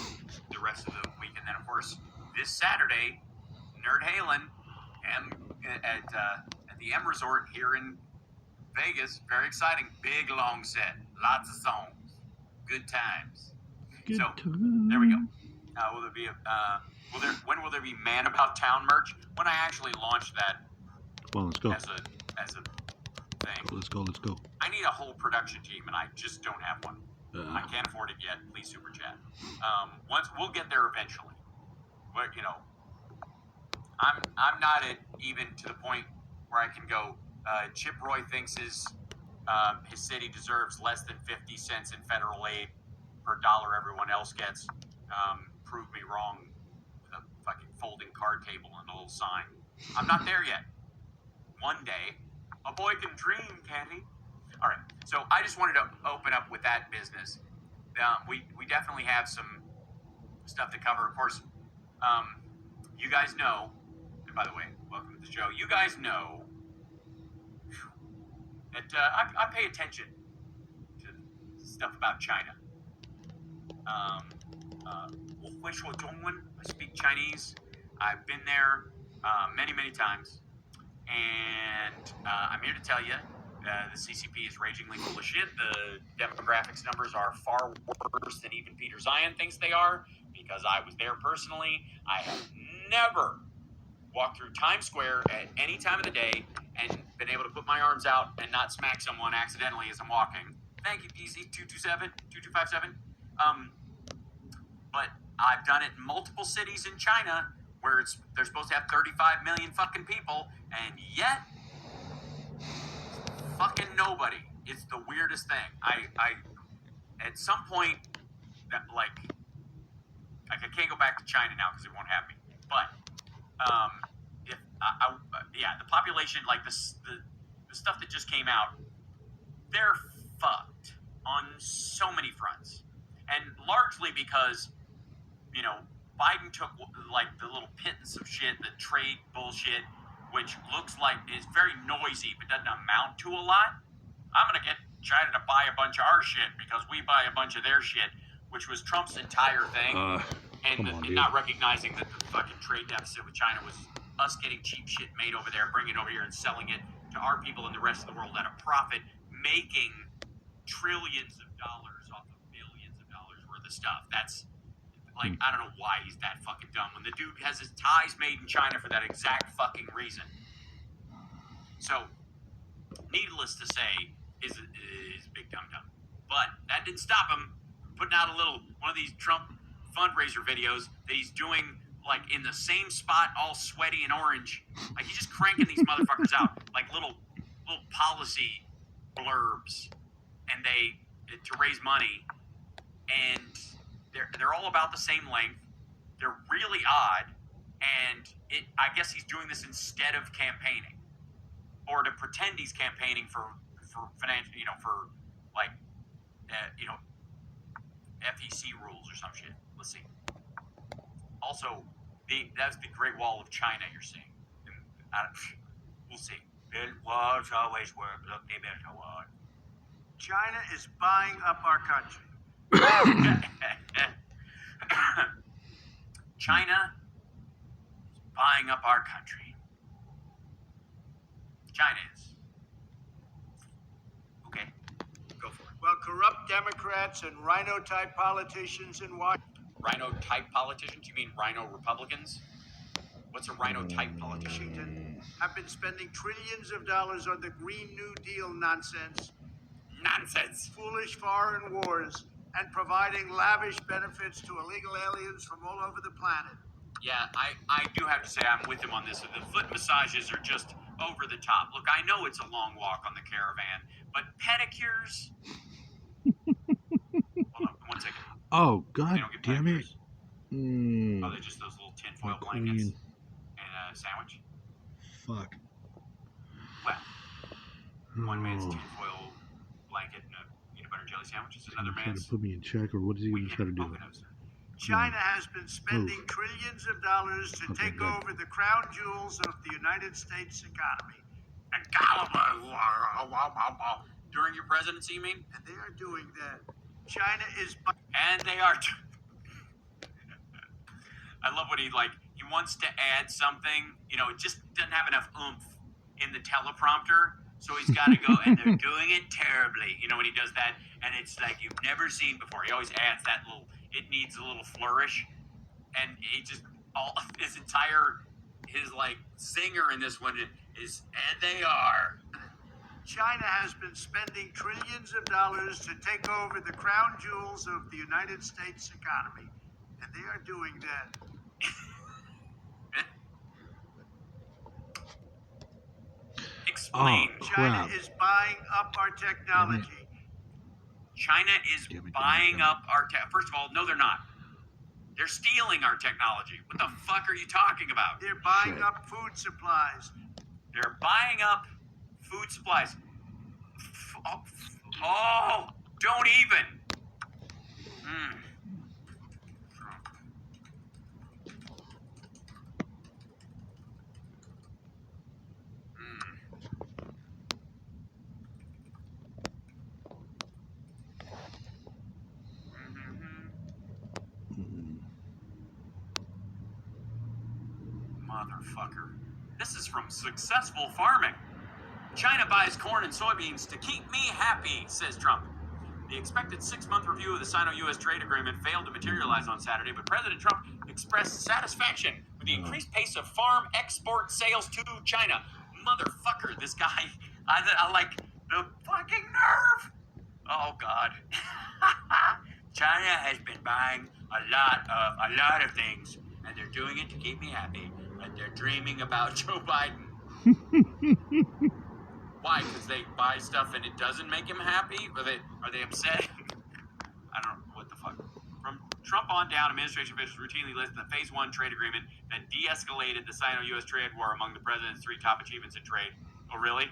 S2: the rest of the week, and then of course this Saturday, Nerd Halen at the M Resort here in Vegas. Very exciting, big long set, lots of songs, good times. There we go. Will there be when will there be Man About Town merch? When I actually launch that.
S1: Well, let's go.
S2: As a thing.
S1: Let's go.
S2: I need a whole production team, and I just don't have one. I can't afford it yet. Please super chat. We'll get there eventually. But I'm not even to the point where I can go. Chip Roy thinks his city deserves less than 50 cents in federal aid per dollar everyone else gets. Prove me wrong with a fucking folding card table and a little sign. I'm not there yet. One day, a boy can dream, can't he? All right, so I just wanted to open up with that business. We definitely have some stuff to cover. Of course, you guys know, and by the way, welcome to the show. You guys know that I pay attention to stuff about China. I speak Chinese. I've been there many, many times. And I'm here to tell you, the CCP is ragingly full of shit. The demographics numbers are far worse than even Peter Zion thinks they are, because I was there personally. I have never walked through Times Square at any time of the day and been able to put my arms out and not smack someone accidentally as I'm walking. Thank you, DC 2257. But I've done it in multiple cities in China where they're supposed to have 35 million fucking people, and yet fucking nobody. It's the weirdest thing. at some point, that like I can't go back to China now because it won't have me. But if yeah, the population, like the stuff that just came out, they're fucked on so many fronts, and largely because Biden took like the little pittance of shit, the trade bullshit, which looks like is very noisy but doesn't amount to a lot. I'm gonna get China to buy a bunch of our shit because we buy a bunch of their shit, which was Trump's entire thing. And not recognizing that the fucking trade deficit with China was us getting cheap shit made over there, bringing it over here and selling it to our people in the rest of the world at a profit, making trillions of dollars off of billions of dollars worth of stuff. That's like, I don't know why he's that fucking dumb when the dude has his ties made in China for that exact fucking reason. So, needless to say, is big dumb. But that didn't stop him putting out one of these Trump fundraiser videos that he's doing like in the same spot, all sweaty and orange. Like he's just cranking these motherfuckers out like little policy blurbs, and to raise money, and they're all about the same length. They're really odd, and I guess he's doing this instead of campaigning, or to pretend he's campaigning for financial, for like FEC rules or some shit. Let's see. Also, that's the Great Wall of China you're seeing. We'll see. Build walls always work. Look, they built a wall.
S4: China is buying up our country.
S2: China is buying up our country. China is. Okay, go for it.
S4: Well, corrupt Democrats and rhino-type politicians in Washington.
S2: Rhino-type politicians? You mean rhino Republicans? What's a rhino-type politician?
S4: Have been spending trillions of dollars on the Green New Deal nonsense.
S2: Nonsense.
S4: Foolish foreign wars, and providing lavish benefits to illegal aliens from all over the planet.
S2: Yeah, I do have to say I'm with him on this. The foot massages are just over the top. Look, I know it's a long walk on the caravan, but pedicures... Hold on, 1 second.
S1: Oh, god damn it.
S2: Oh, they're just those little tinfoil blankets and a sandwich?
S1: Fuck.
S2: Well, one man's tinfoil blanket and a peanut butter jelly sandwich is another
S1: Trying
S2: man's...
S1: to put me in check, or what is he going to try to do?
S4: China has been spending trillions of dollars to take over the crown jewels of the United States economy.
S2: During your presidency, you mean?
S4: And they are doing that. China is...
S2: And they are... I love what he wants to add something, it just doesn't have enough oomph in the teleprompter, so he's got to go, and they're doing it terribly, when he does that, and it's like you've never seen before. He always adds that it needs a little flourish, and he just, his singer in this one is, and they are.
S4: China has been spending trillions of dollars to take over the crown jewels of the United States economy, and they are doing that.
S2: Explain.
S4: China is buying up our technology.
S2: China is buying up our tech. First of all, no, they're not. They're stealing our technology. What the fuck are you talking about?
S4: They're buying up food supplies.
S2: They're buying up food supplies. Oh, don't even. Motherfucker. This is from Successful Farming. China buys corn and soybeans to keep me happy, says Trump. The expected 6-month review of the Sino-U.S. trade agreement failed to materialize on Saturday, but President Trump expressed satisfaction with the increased pace of farm export sales to China. Motherfucker, this guy. I like the fucking nerve. Oh, God. China has been buying a lot of things, and they're doing it to keep me happy, and they're dreaming about Joe Biden. Why? Because they buy stuff and it doesn't make him happy? Are they upset? I don't know what the fuck. From Trump on down, administration officials routinely list the Phase 1 trade agreement that de-escalated the Sino-U.S. trade war among the president's 3 top achievements in trade. Oh, really?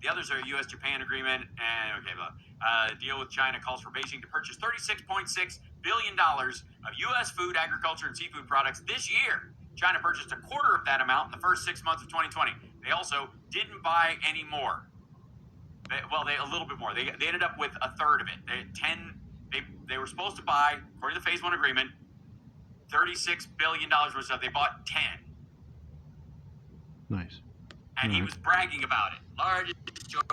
S2: The others are a U.S.-Japan agreement and deal with China calls for Beijing to purchase $36.6 billion of U.S. food, agriculture, and seafood products this year. China purchased a quarter of that amount in the first 6 months of 2020. They also didn't buy any more. A little bit more. They ended up with a third of it. They were supposed to buy, according to the Phase 1 agreement, $36 billion worth of stuff. They bought 10.
S1: Nice.
S2: And he was bragging about it. Largest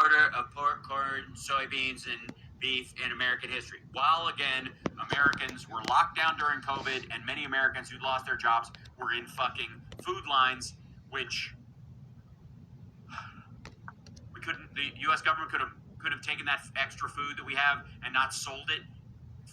S2: order of pork, corn, soybeans, and beef in American history. While, again, Americans were locked down during COVID, and many Americans who lost their jobs were in fucking food lines, which the U.S. government could have taken that extra food that we have and not sold it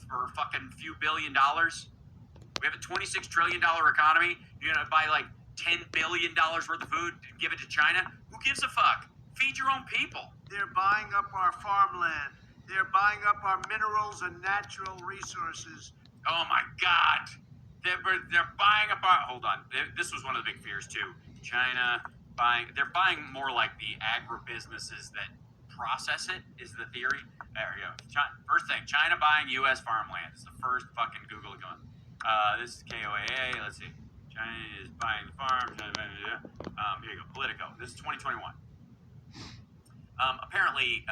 S2: for a fucking few $1 billion. We have a $26 trillion economy. You're gonna buy like $10 billion worth of food and give it to China? Who gives a fuck? Feed your own people.
S4: They're buying up our farmland. They're buying up our minerals and natural resources.
S2: Oh my God. They're buying up our... Hold on. This was one of the big fears too. China buying... They're buying more like the agribusinesses that process it, is the theory. There we go. First thing, China buying U.S. farmland. It's the first fucking Google going. This is KOAA. Let's see. China is buying the farm. Here you go. Politico. This is 2021. Apparently,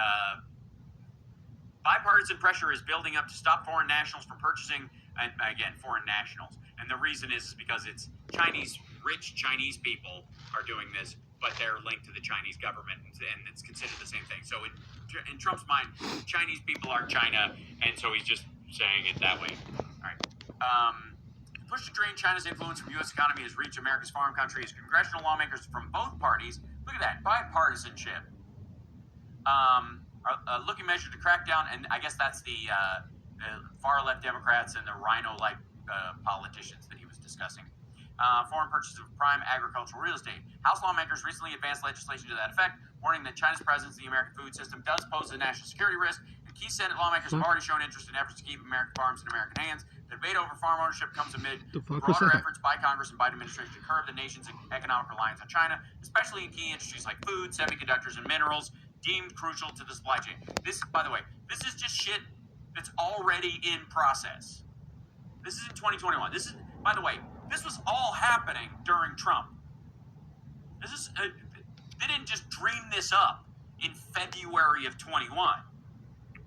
S2: bipartisan pressure is building up to stop foreign nationals from purchasing, and again, foreign nationals. And the reason is because it's rich Chinese people are doing this, but they're linked to the Chinese government, and it's considered the same thing. So in Trump's mind, Chinese people are China, and so he's just saying it that way. All right. Push to drain China's influence from U.S. economy has reached America's farm countries. Congressional lawmakers from both parties, look at that, bipartisanship, are looking measures to crack down, and I guess that's the far-left Democrats and the rhino-like politicians that he was discussing. Foreign purchases of prime agricultural real estate. House lawmakers recently advanced legislation to that effect, warning that China's presence in the American food system does pose a national security risk. And key Senate lawmakers have already shown interest in efforts to keep American farms in American hands. The debate over farm ownership comes amid broader efforts by Congress and Biden administration to curb the nation's economic reliance on China, especially in key industries like food, semiconductors, and minerals, deemed crucial to the supply chain. This, by the way, this is just shit that's already in process. This is in 2021. This is, by the way, this was all happening during Trump. This is they didn't just dream this up in February of 21.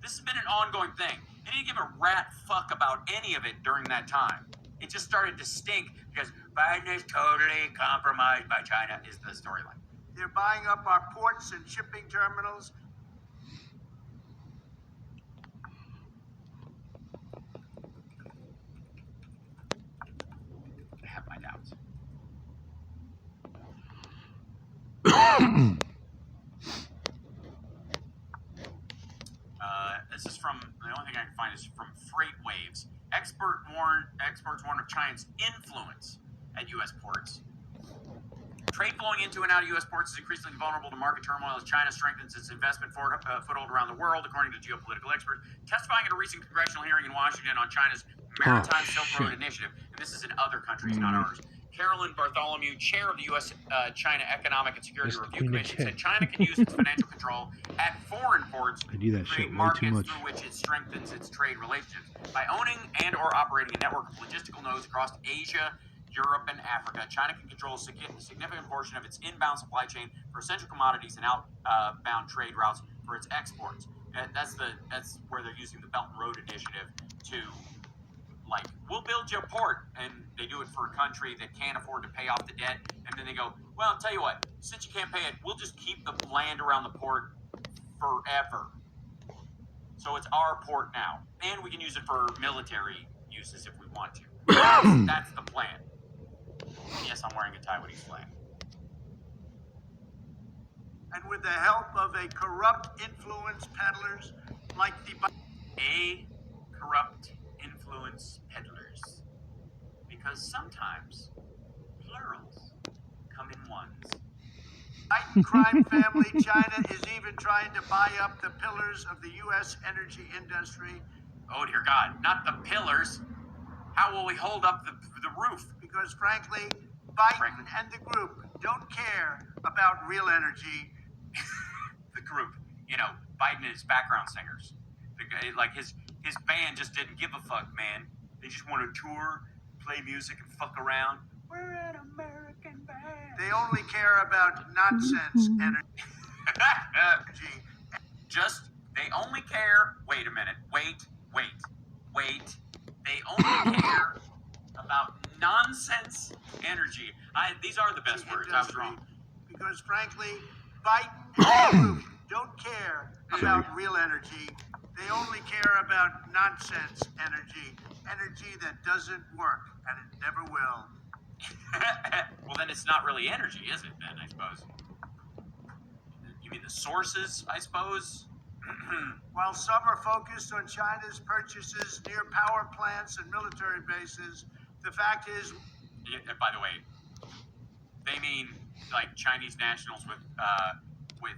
S2: This has been an ongoing thing. They didn't give a rat fuck about any of it during that time. It just started to stink because Biden is totally compromised by China is the storyline.
S4: They're buying up our ports and shipping terminals.
S2: I have my doubts. This is from, the only thing I can find is from Freight Waves. Experts warn of China's influence at U.S. ports. Trade flowing into and out of U.S. ports is increasingly vulnerable to market turmoil as China strengthens its investment foothold around the world, according to geopolitical experts. Testifying at a recent congressional hearing in Washington on China's Maritime Silk Road Initiative, and this is in other countries, not ours. Carolyn Bartholomew, chair of the U.S.-China Economic and Security Review Commission, said China can use its financial control at foreign ports to create markets through which it strengthens its trade relationships. By owning and or operating a network of logistical nodes across Asia, Europe, and Africa, China can control a significant portion of its inbound supply chain for essential commodities and outbound trade routes for its exports. That's where they're using the Belt and Road Initiative to, like, we'll build you a port, and they do it for a country that can't afford to pay off the debt, and then they go, well, I'll tell you what, since you can't pay it, we'll just keep the land around the port forever. So it's our port now, and we can use it for military uses if we want to. That's the plan. And yes, I'm wearing a Taiwanese flag.
S4: And with the help of a corrupt influence peddlers like the...
S2: corrupt influence peddlers. Because sometimes plurals come in ones.
S4: Titan crime family China is even trying to buy up the pillars of the U.S. energy industry
S2: Oh dear God, not the pillars. How will we hold up the roof?
S4: Because frankly, Biden and the group don't care about real energy.
S2: The group, you know, Biden and his background singers. The guy, like his band just didn't give a fuck, man. They just want to tour, play music, and fuck around. We're an American band.
S4: They only care about nonsense energy.
S2: They only care. Wait a minute. Wait. They only care about nonsense energy. These are the best words. I was wrong.
S4: Because frankly, Biden and the group don't care about real energy. They only care about nonsense energy. Energy that doesn't work, and it never will.
S2: Well, then it's not really energy, is it, then, I suppose? You mean the sources, I suppose?
S4: While some are focused on China's purchases near power plants and military bases, the fact is...
S2: Yeah, by the way, they mean, like, Chinese nationals with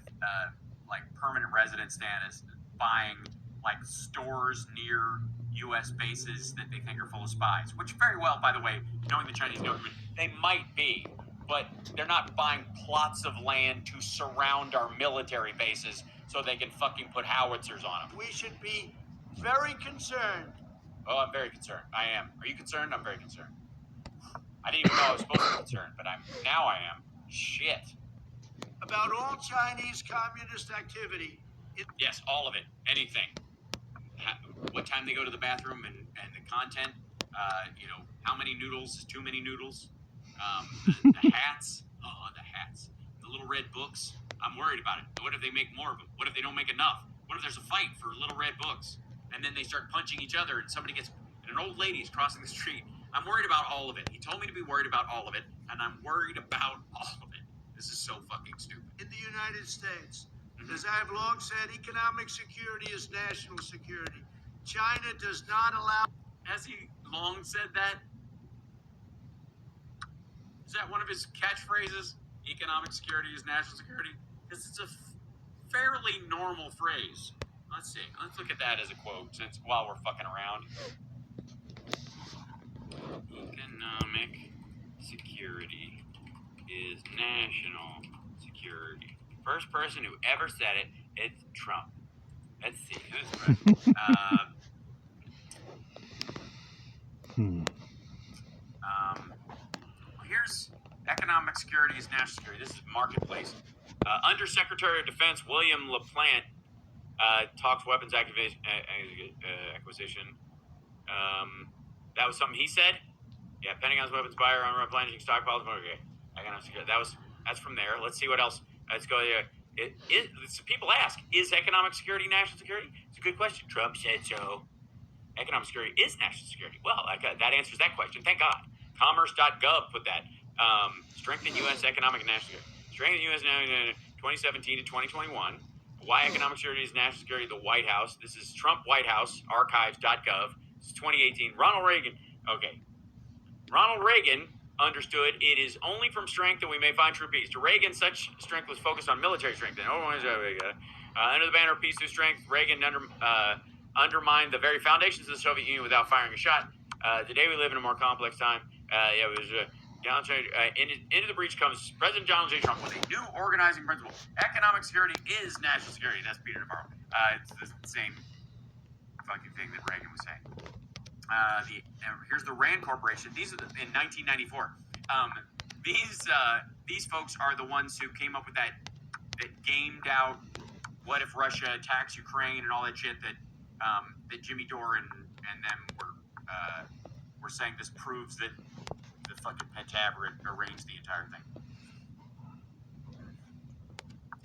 S2: like, permanent resident status buying, like, stores near U.S. bases that they think are full of spies. Which, very well, by the way, knowing the Chinese government, they might be. But they're not buying plots of land to surround our military bases so they can fucking put howitzers on them.
S4: We should be very concerned.
S2: Oh, I'm very concerned. I am. Are you concerned? I'm very concerned. I didn't even know I was supposed to be concerned, but now I am. Shit.
S4: About all Chinese communist activity.
S2: Yes, all of it. Anything. What time they go to the bathroom and the content. You know, how many noodles is too many noodles. The hats. Oh, the hats. The little red books. I'm worried about it. What if they make more of them? What if they don't make enough? What if there's a fight for little red books? And then they start punching each other and somebody gets... And an old lady's crossing the street. I'm worried about all of it. He told me to be worried about all of it, and I'm worried about all of it. This is so fucking stupid.
S4: In the United States, as I have long said, economic security is national security. China does not allow...
S2: Has he long said that? Is that one of his catchphrases? Economic security is national security? Because it's a fairly normal phrase. Let's see. Let's look at that as a quote, since while we're fucking around. Economic security is national security. First person who ever said it, it's Trump. Let's see. Who's president? Here's economic security is national security. This is marketplace. Undersecretary of Defense William LaPlante talks weapons acquisition. That was something he said. Yeah, Pentagon's weapons buyer on replenishing stockpiles. Okay, economic security. That's from there. Let's see what else. Let's go there. People ask, is economic security national security? It's a good question. Trump said so. Economic security is national security. Well, that answers that question. Thank God. Commerce.gov put that. Strengthen U.S. economic and national security. Strengthen U.S. 2017 to 2021. Why economic security is national security? The White House. This is Trump White House, archives.gov. This is 2018. Ronald Reagan. Okay. Ronald Reagan understood it is only from strength that we may find true peace. To Reagan, such strength was focused on military strength. And under the banner of peace through strength, Reagan undermined the very foundations of the Soviet Union without firing a shot. Today we live in a more complex time. It was into the breach comes President Donald J. Trump with a new organizing principle. Economic security is national security. That's Peter Navarro. It's the same fucking thing that Reagan was saying. Here's the Rand Corporation. These are in 1994. These folks are the ones who came up with that gamed out. What if Russia attacks Ukraine and all that shit that Jimmy Dore and them were saying this proves that the fucking Pentaverate arranged the entire thing.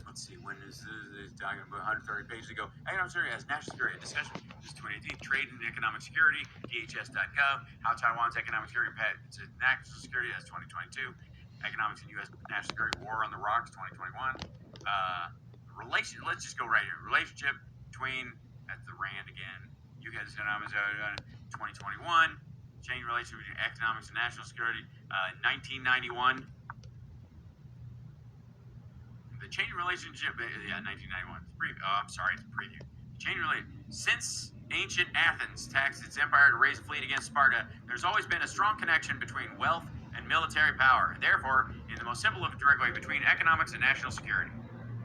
S2: Let's see, when is this talking about 130 pages ago? Economic security has national security discussion. This is 2018. Trade and economic security, DHS.gov. How Taiwan's economic security impacts national security, that's 2022. Economics and U.S. national security, war on the rocks, 2021. Let's just go right here. Relationship between, that's the Rand again. U.S. economics, 2021. Change relationship between economics and national security, 1991. The change in relationship, 1991. I'm sorry, it's a preview. Change in relationship. Since ancient Athens taxed its empire to raise a fleet against Sparta, there's always been a strong connection between wealth and military power, and therefore, in the most simple and direct way, between economics and national security.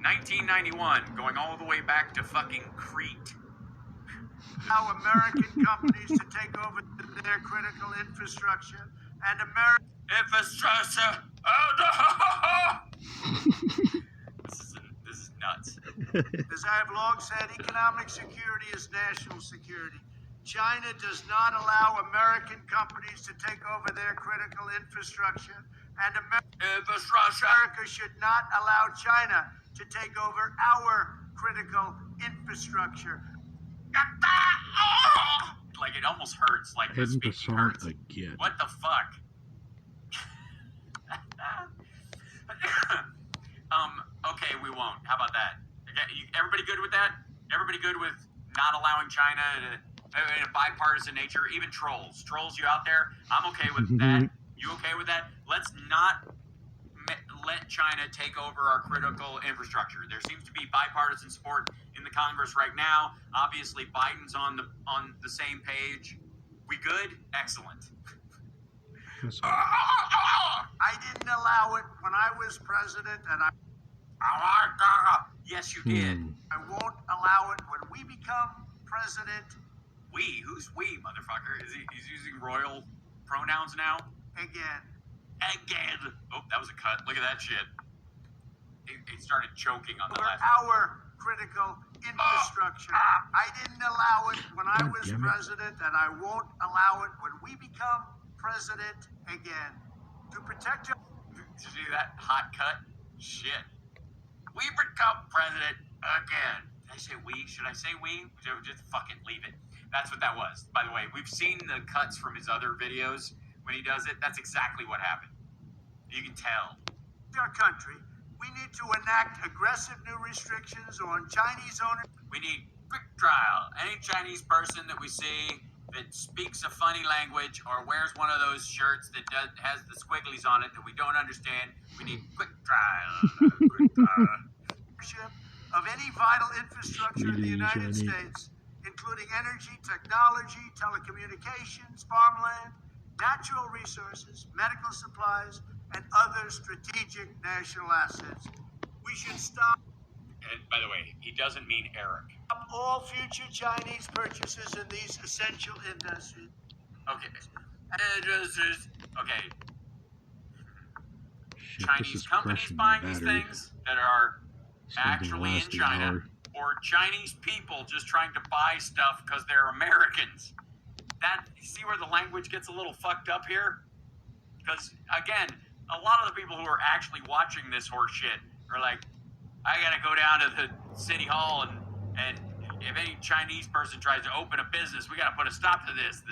S2: 1991, going all the way back to fucking Crete.
S4: Allow American companies to take over their critical infrastructure and American
S2: Infrastructure! Oh no! This is nuts.
S4: As I have long said, economic security is national security. China does not allow American companies to take over their critical infrastructure, and America should not allow China to take over our critical infrastructure.
S2: Like, it almost hurts. Like, the speaking hurts.
S1: Again.
S2: What the fuck? Okay, we won't. How about that? Everybody good with that? Everybody good with not allowing China to, in a bipartisan nature, even trolls? Trolls, you out there? I'm okay with that. You okay with that? Let's not let China take over our critical infrastructure. There seems to be bipartisan support in the Congress right now. Obviously, Biden's on the same page. We good? Excellent.
S4: I didn't allow it when I was president, and
S2: Yes, you did.
S4: I won't allow it when we become president.
S2: We? Who's we, motherfucker? He's using royal pronouns now?
S4: Again.
S2: Oh, that was a cut. Look at that shit. He started choking on the
S4: Over
S2: last.
S4: our critical infrastructure. I didn't allow it when I was president, and I won't allow it when we become president again. To protect your...
S2: Did you see that hot cut? Shit. We become president again. Did I say we? Should I say we? Just fucking leave it. That's what that was. By the way, we've seen the cuts from his other videos when he does it. That's exactly what happened. You can tell.
S4: Our country, we need to enact aggressive new restrictions on Chinese owners.
S2: We need quick trial. Any Chinese person that we see that speaks a funny language or wears one of those shirts that has the squigglies on it that we don't understand, we need quick trial. Quick trial.
S4: Of any vital infrastructure in the United States, including energy, technology, telecommunications, farmland, natural resources, medical supplies, and other strategic national assets. We should stop.
S2: And by the way, he doesn't mean Eric.
S4: All future Chinese purchases in these essential industries.
S2: Okay. Okay.
S1: Shit,
S2: Chinese companies buying these things that are actually in China, or Chinese people just trying to buy stuff because they're Americans. You see where the language gets a little fucked up here? Because, again, a lot of the people who are actually watching this horse shit are like, I gotta go down to the city hall and if any Chinese person tries to open a business, we gotta put a stop to this.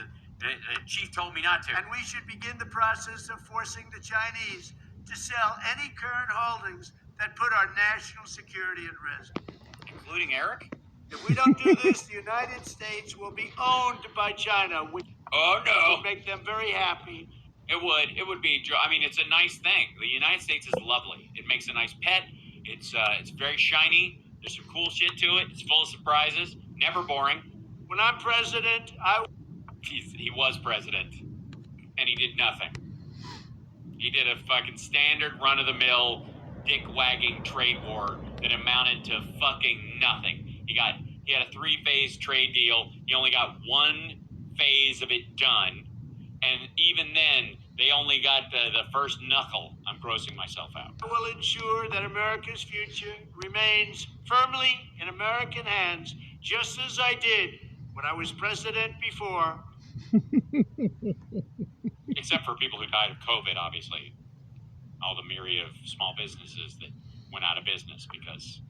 S2: The chief told me not to.
S4: And we should begin the process of forcing the Chinese to sell any current holdings that put our national security at risk.
S2: Including Eric?
S4: If we don't do this, the United States will be owned by China, which would make them very happy.
S2: It would be. I mean, it's a nice thing. The United States is lovely. It makes a nice pet. It's very shiny. There's some cool shit to it. It's full of surprises. Never boring.
S4: When I'm president,
S2: He was president, and he did nothing. He did a fucking standard run-of-the-mill, dick-wagging trade war that amounted to fucking nothing. He had a 3-phase trade deal. He only got 1 phase of it done, and even then, they only got the first knuckle. I'm grossing myself out.
S4: I will ensure that America's future remains firmly in American hands, just as I did when I was president before.
S2: Except for people who died of COVID, obviously. All the myriad of small businesses that went out of business because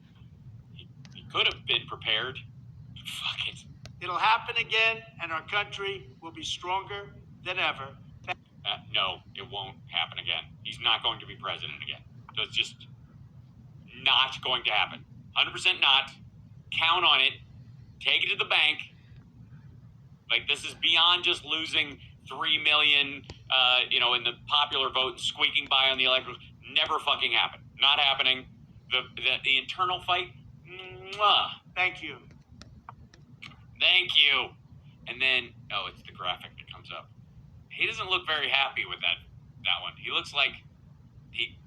S2: he could have been prepared. Fuck it.
S4: It'll happen again, and our country will be stronger than ever.
S2: No, it won't happen again. He's not going to be president again. So it's just not going to happen. 100% not. Count on it. Take it to the bank. Like, this is beyond just losing 3 million, in the popular vote, squeaking by on the electoral. Never fucking happen. Not happening. The internal fight, mwah.
S4: Thank you.
S2: Thank you. And then, oh, it's the graphic that comes up. He doesn't look very happy with that one. He looks like he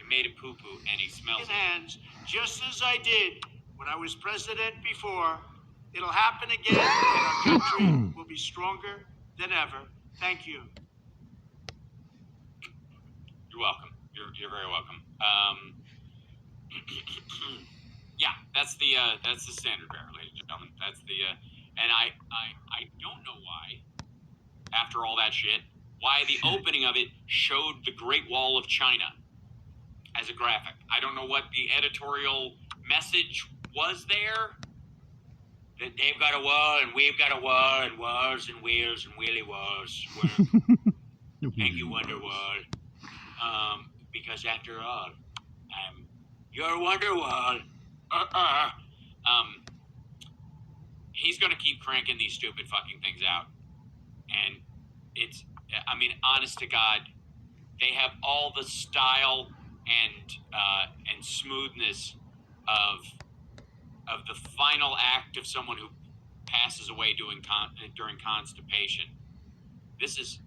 S2: made a poo-poo and he smells it.
S4: Hands, just as I did when I was president before. It'll happen again, and our country will be stronger than ever. Thank you.
S2: You're welcome. You're very welcome. Yeah, that's the standard bearer, ladies and gentlemen. That's the and I don't know why, after all that shit, why the opening of it showed the Great Wall of China as a graphic. I don't know what the editorial message was there. That they've got a wall and we've got a wall and walls and wheels and wheelie walls. Thank you, Wonderwall. Because after all, you're Wonderwall. He's gonna keep cranking these stupid fucking things out, and it's. I mean, honest to God, they have all the style and smoothness of the final act of someone who passes away during constipation. This is,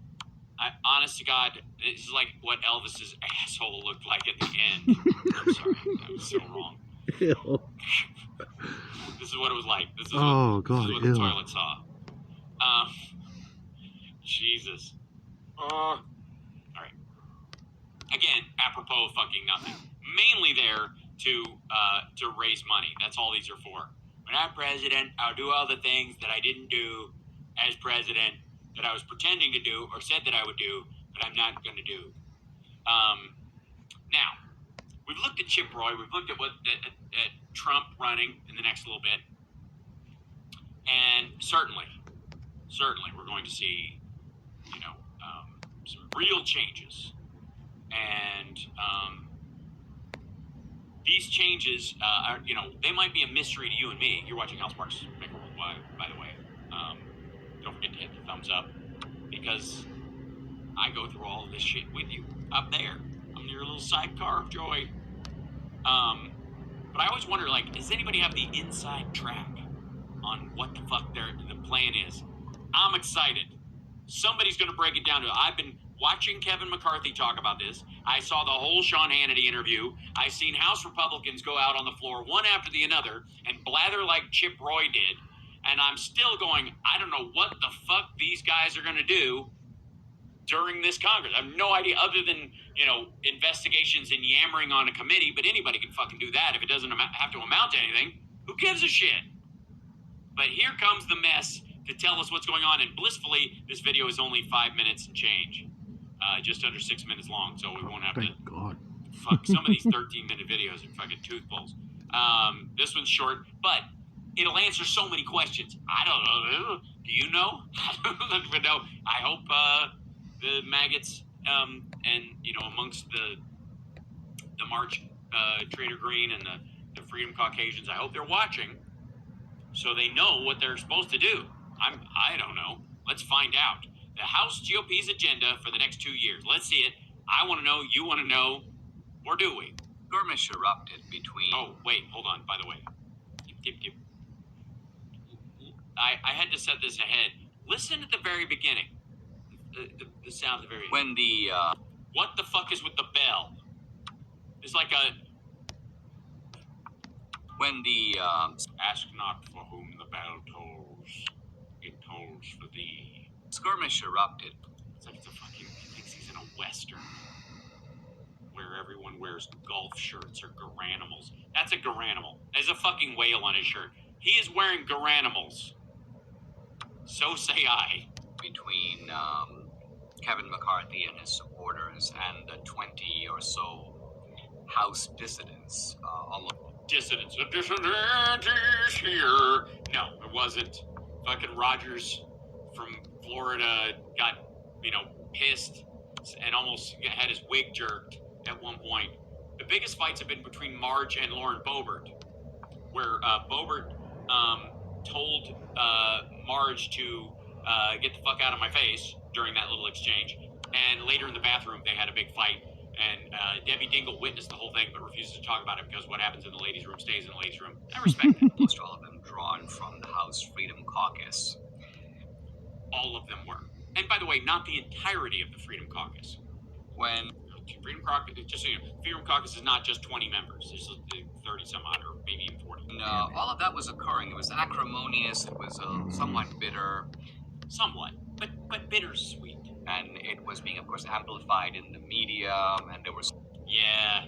S2: honest to God, this is like what Elvis's asshole looked like at the end. I'm sorry, that was so wrong.
S1: Ew.
S2: This is what it was like. This is
S1: God,
S2: this is what the
S1: ew.
S2: toilet saw. Jesus. All right. Again, apropos of fucking nothing. Mainly there to raise money. That's all these are for. When I'm president, I'll do all the things that I didn't do as president that I was pretending to do or said that I would do, but I'm not going to do. Now, we've looked at Chip Roy. We've looked at at Trump running in the next little bit, and certainly, we're going to see, some real changes, and these changes, are, they might be a mystery to you and me. You're watching House Parks Make Worldwide, by the way. Don't forget to hit the thumbs up, because I go through all of this shit with you up there. I'm your little sidecar of joy. But I always wonder, does anybody have the inside track on what the fuck the plan is? I'm excited. Somebody's going to break it down to it. I've been watching Kevin McCarthy talk about this. I saw the whole Sean Hannity interview. I've seen House Republicans go out on the floor one after the other and blather like Chip Roy did. And I'm still going, I don't know what the fuck these guys are going to do during this Congress. I have no idea, other than, investigations and yammering on a committee, but anybody can fucking do that if it doesn't have to amount to anything. Who gives a shit? But here comes the mess to tell us what's going on, and blissfully, this video is only 5 minutes and change. Just under 6 minutes long, so we won't have
S1: Thank
S2: to
S1: God.
S2: fuck some of these 13-minute videos are fucking toothfuls. This one's short, but it'll answer so many questions. I don't know. Do you know? I don't even know. I hope the maggots and amongst the March Trader Green and the Freedom Caucasians, I hope they're watching so they know what they're supposed to do. I don't know. Let's find out. The House GOP's agenda for the next 2 years. Let's see it. I want to know. You want to know. Or do we?
S5: Skirmish erupted between...
S2: Oh, wait. Hold on. By the way. I had to set this ahead. Listen at the very beginning. The sound at the very beginning.
S5: When the,
S2: What the fuck is with the bell? It's like a...
S5: When the,
S2: Ask not for whom the bell tolls. It tolls for thee.
S5: skirmish erupted.
S2: It's like he thinks he's in a Western. Where everyone wears golf shirts or garanimals. That's a garanimal. There's a fucking whale on his shirt. He is wearing garanimals. So say I.
S5: Between, Kevin McCarthy and his supporters and the 20 or so House dissidents,
S2: Dissidents. The dissident is here. No, it wasn't. Fucking Rogers from Florida got, pissed and almost had his wig jerked at one point. The biggest fights have been between Marge and Lauren Boebert, where Boebert told Marge to get the fuck out of my face during that little exchange. And later in the bathroom, they had a big fight. And Debbie Dingle witnessed the whole thing, but refuses to talk about it because what happens in the ladies' room stays in the ladies' room. I respect that.
S5: most all of them drawn from the House Freedom Caucus.
S2: all of them were. And by the way, not the entirety of the Freedom Caucus.
S5: When
S2: Freedom Caucus, just so you know, Freedom Caucus is not just 20 members. There's 30 some odd, or maybe even 40.
S5: all of that was occurring, it was acrimonious, it was somewhat bitter,
S2: Somewhat, but bittersweet.
S5: and it was being, of course, amplified in the media, and there was...
S2: Yeah.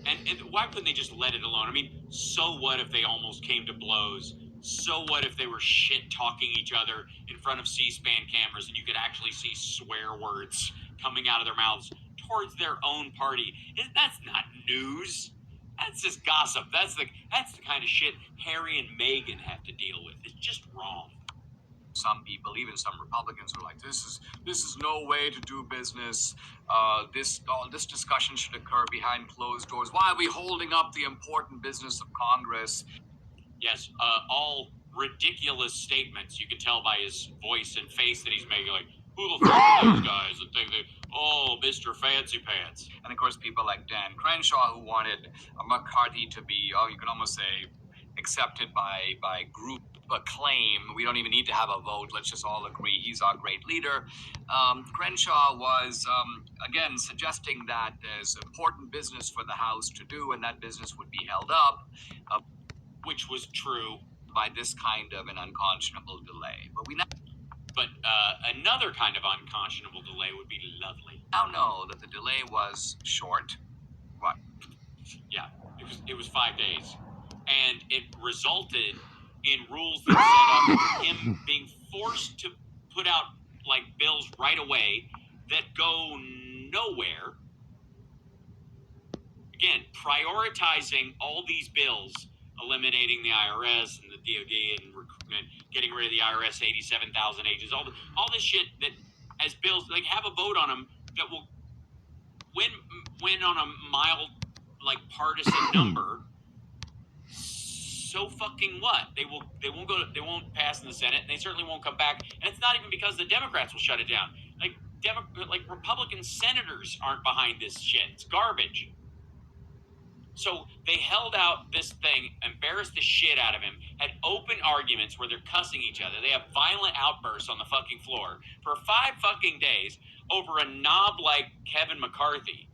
S2: And why couldn't they just let it alone? I mean, so what if they almost came to blows? So what if they were shit-talking each other in front of C-SPAN cameras and you could actually see swear words coming out of their mouths towards their own party? That's not news. That's just gossip. That's the kind of shit Harry and Meghan have to deal with. It's just wrong.
S5: Some people, even some Republicans, were like, "This is no way to do business. This discussion should occur behind closed doors. Why are we holding up the important business of Congress?"
S2: Yes, all ridiculous statements. You can tell by his voice and face that he's making, like, who the fuck are these guys that think that, oh, Mr. Fancy Pants.
S5: And of course, people like Dan Crenshaw, who wanted McCarthy to be, you can almost say, accepted by group acclaim. We don't even need to have a vote. Let's just all agree he's our great leader. Crenshaw was, again, suggesting that there's important business for the House to do, and that business would be held up.
S2: Which was true.
S5: By this kind of an unconscionable delay.
S2: But another kind of unconscionable delay would be lovely.
S5: Now know that the delay was short. What?
S2: Yeah, it was 5 days. And it resulted in rules that set up him being forced to put out, like, bills right away that go nowhere. Again, prioritizing all these bills, eliminating the IRS and the DOD and getting rid of the IRS 87,000 agents, all this shit that as bills, like, have a vote on them that will win on a mild, like, partisan number. So fucking what? They won't pass in the Senate, and they certainly won't come back. And it's not even because the Democrats will shut it down. Like Republican senators aren't behind this shit. It's garbage. So they held out this thing, embarrassed the shit out of him, had open arguments where they're cussing each other. They have violent outbursts on the fucking floor for 5 fucking days over a knob like Kevin McCarthy,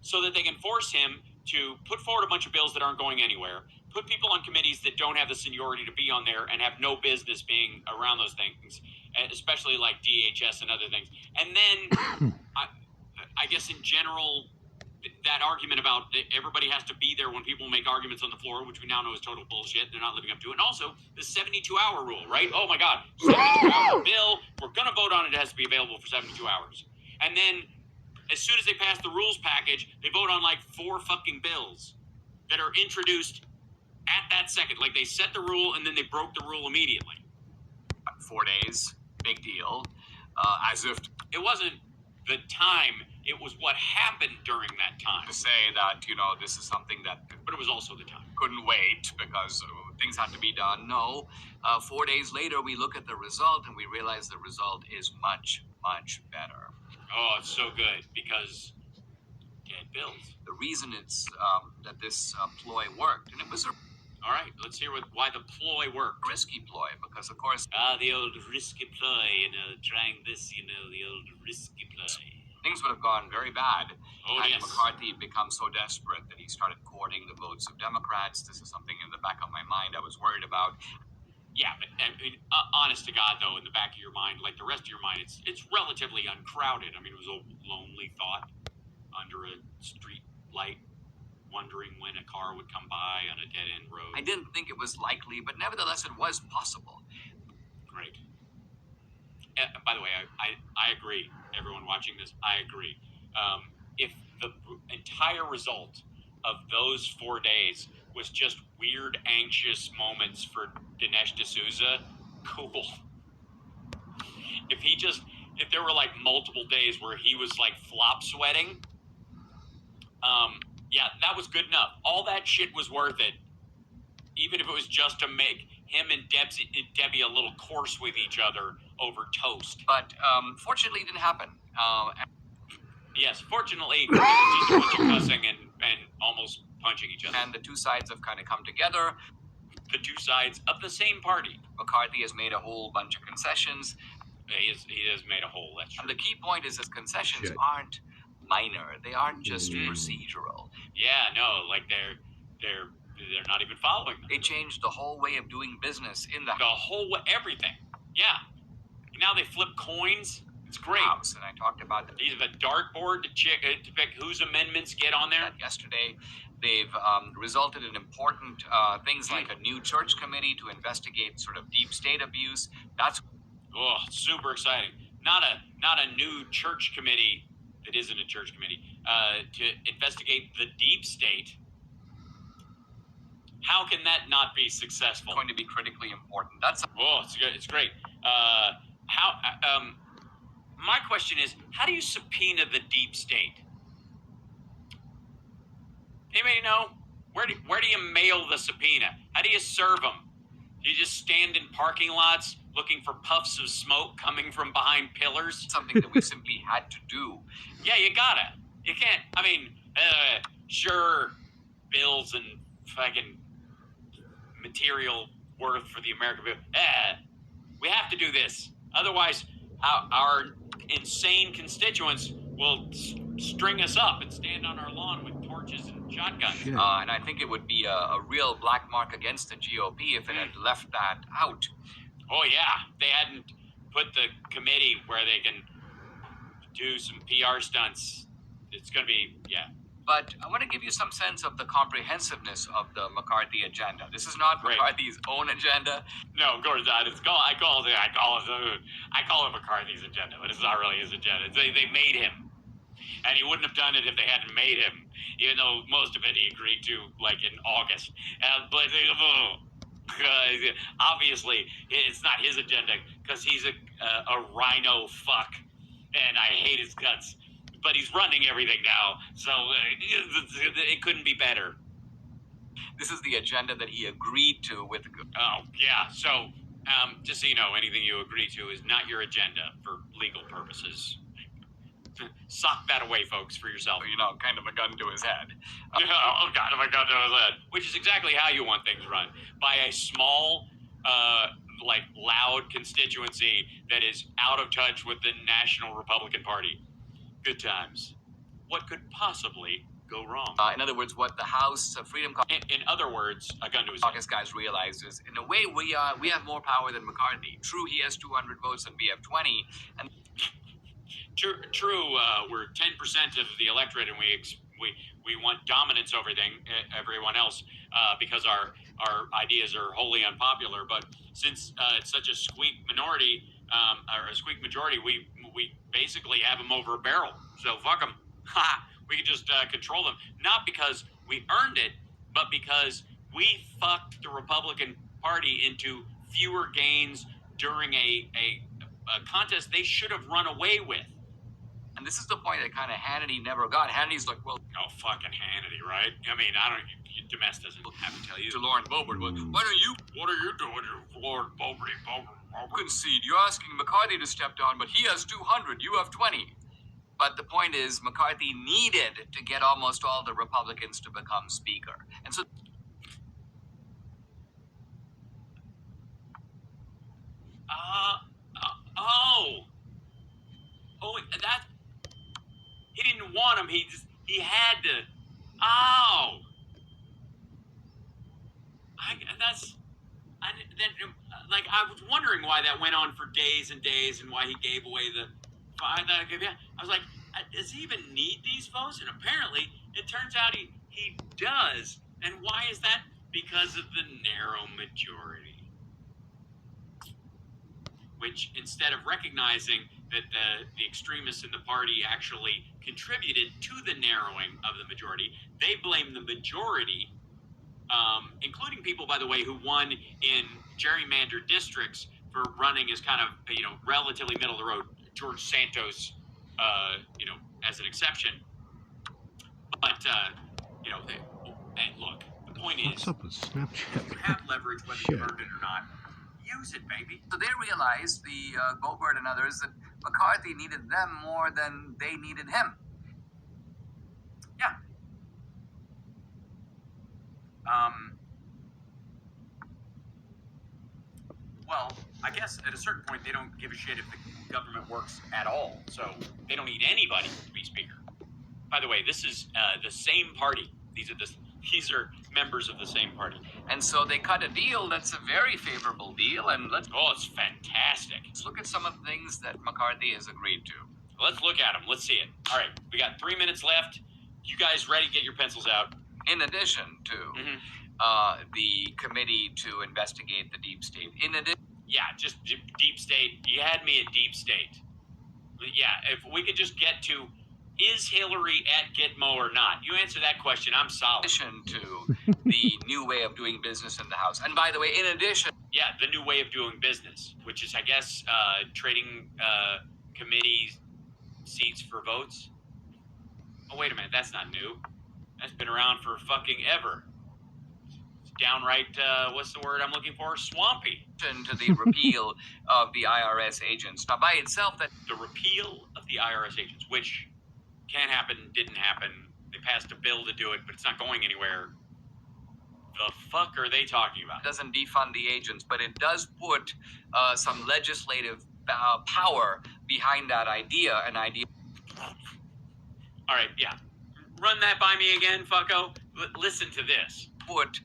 S2: so that they can force him to put forward a bunch of bills that aren't going anywhere, put people on committees that don't have the seniority to be on there and have no business being around those things, especially like DHS and other things. And then, I guess in general, that argument about everybody has to be there when people make arguments on the floor, which we now know is total bullshit. They're not living up to it. And also, the 72-hour rule, right? Oh my God, 72-hour bill. We're going to vote on it. It has to be available for 72 hours. And then, as soon as they pass the rules package, they vote on like 4 fucking bills that are introduced at that second. Like, they set the rule and then they broke the rule immediately.
S5: 4 days, big deal. As if
S2: it wasn't the time, it was what happened during that time.
S5: To say that, this is something that...
S2: But it was also the time.
S5: Couldn't wait because things had to be done. No. 4 days later, we look at the result and we realize the result is much, much better.
S2: Oh, it's so good because dead bills.
S5: The reason it's that this ploy worked, and it was a...
S2: All right, let's hear why the ploy worked.
S5: Risky ploy, because of course...
S2: the old risky ploy, trying this, the old risky ploy.
S5: Things would have gone very bad had
S2: yes.
S5: McCarthy become so desperate that he started courting the votes of Democrats. This is something in the back of my mind I was worried about.
S2: Yeah, but honest to God, though, in the back of your mind, like the rest of your mind, it's relatively uncrowded. I mean, it was a lonely thought under a street light, wondering when a car would come by on a dead-end road.
S5: I didn't think it was likely, but nevertheless, it was possible.
S2: Great. By the way, I agree. Everyone watching this, I agree. If the entire result of those 4 days was just weird, anxious moments for Dinesh D'Souza, cool. If there were like multiple days where he was like flop sweating, yeah, that was good enough. All that shit was worth it. Even if it was just to make him and Debbie a little coarse with each other over toast.
S5: But fortunately, it didn't happen.
S2: Yes, fortunately, it was just a bunch of cussing and almost punching each other.
S5: And the two sides have kind of come together.
S2: the two sides of the same party.
S5: McCarthy has made a whole bunch of concessions.
S2: He has made a hole. That's
S5: And
S2: true.
S5: the key point is that concessions
S1: Shit.
S5: aren't minor. They aren't just procedural.
S2: Yeah, no, like they're not even following them.
S5: They changed the whole way of doing business in the
S2: The whole everything. Yeah. Now they flip coins. It's great.
S5: House. And I talked about
S2: They have a dartboard to pick whose amendments get on there.
S5: that yesterday. They've resulted in important things like a new church committee to investigate sort of deep state abuse. That's
S2: Oh, super exciting. Not a new church committee that isn't a church committee to investigate the deep state. How can that not be successful?
S5: going to be critically important. That's
S2: Oh, it's good. It's great. My question is, how do you subpoena the deep state? Anybody know? Where do you mail the subpoena? How do you serve them? Do you just stand in parking lots looking for puffs of smoke coming from behind pillars?
S5: something that we simply had to do.
S2: Yeah, you gotta. You can't. I mean, sure, bills and fucking material worth for the American people. We have to do this. Otherwise, our insane constituents will string us up and stand on our lawn with torches and shotguns.
S1: Shit.
S5: And I think it would be a real black mark against the GOP if it had left that out.
S2: Oh yeah, they hadn't put the committee where they can do some PR stunts. It's gonna be
S5: But I want to give you some sense of the comprehensiveness of the McCarthy agenda. This is not
S2: Great.
S5: McCarthy's own agenda.
S2: No, of course not. I call it McCarthy's agenda, but it's not really his agenda. They made him, and he wouldn't have done it if they hadn't made him. Even though most of it he agreed to, like in August. But obviously it's not his agenda because he's a rhino fuck, and I hate his guts. But he's running everything now, so it couldn't be better.
S5: This is the agenda that he agreed to with.
S2: Oh, yeah. So, just so you know, anything you agree to is not your agenda for legal purposes. Sock that away, folks, for yourself.
S5: Kind of a gun to his head.
S2: Oh, God, my God, no, that. Which is exactly how you want things run. By a small, loud constituency that is out of touch with the National Republican Party. Good times. What could possibly go wrong?
S5: In other words, what the House Freedom
S2: In other words, a gun to his head.
S5: Caucus guys realize is, in a way, we have more power than McCarthy. True, he has 200 votes and we have 20. And
S2: True. We're 10% of the electorate, and we want dominance over everyone else because our ideas are wholly unpopular. But since it's such a squeak minority or a squeak majority, we basically have them over a barrel. So fuck them. We can just control them, not because we earned it, but because we fucked the Republican Party into fewer gains during a contest they should have run away with.
S5: And this is the point that kind of Hannity never got. Hannity's like, well,
S2: Oh, fucking Hannity, right? I mean, Demes doesn't have to tell you.
S5: to Lauren Boebert, well, what are you doing, Lauren Boebert? Concede. You're asking McCarthy to step down, but he has 200. You have 20. But the point is, McCarthy needed to get almost all the Republicans to become Speaker. And so
S2: That he didn't want him. He had to. I was wondering why that went on for days and days, and why he gave away the. I was like, does he even need these votes? And apparently, it turns out he does. And why is that? Because of the narrow majority. Which, instead of recognizing that the extremists in the party actually contributed to the narrowing of the majority, they blame the majority, including people, by the way, who won in gerrymandered districts for running as kind of, relatively middle of the road. George Santos, as an exception. But, and look, the point is,
S1: What's up with Snapchat?
S2: you have leverage whether you earned it or not. Use it, baby.
S5: So they realized, the Boebert and others, that McCarthy needed them more than they needed him.
S2: Yeah. guess at a certain point they don't give a shit if the government works at all. So they don't need anybody to be speaker. By the way, this is the same party. These are members of the same party.
S5: And so they cut a deal that's a very favorable deal, and
S2: Oh, it's fantastic.
S5: let's look at some of the things that McCarthy has agreed to.
S2: Let's look at them. Let's see it. All right, we got 3 minutes left. You guys ready? Get your pencils out.
S5: In addition to the committee to investigate the deep state.
S2: Yeah, just deep state. You had me at deep state. But yeah, if we could just get to, is Hillary at Gitmo or not? You answer that question, I'm solid.
S5: addition to the new way of doing business in the House. And by the way, in addition,
S2: Yeah, the new way of doing business, which is, I guess, trading committee seats for votes. Oh, wait a minute, that's not new. That's been around for fucking ever. It's downright, what's the word I'm looking for? Swampy.
S5: to the repeal of the IRS agents. Now, by itself, that
S2: The repeal of the IRS agents, which can happen, didn't happen. They passed a bill to do it, but it's not going anywhere. The fuck are they talking about?
S5: doesn't defund the agents, but it does put some legislative power behind that idea. An idea.
S2: All right, yeah. Run that by me again, fucko. Listen to this.
S5: Put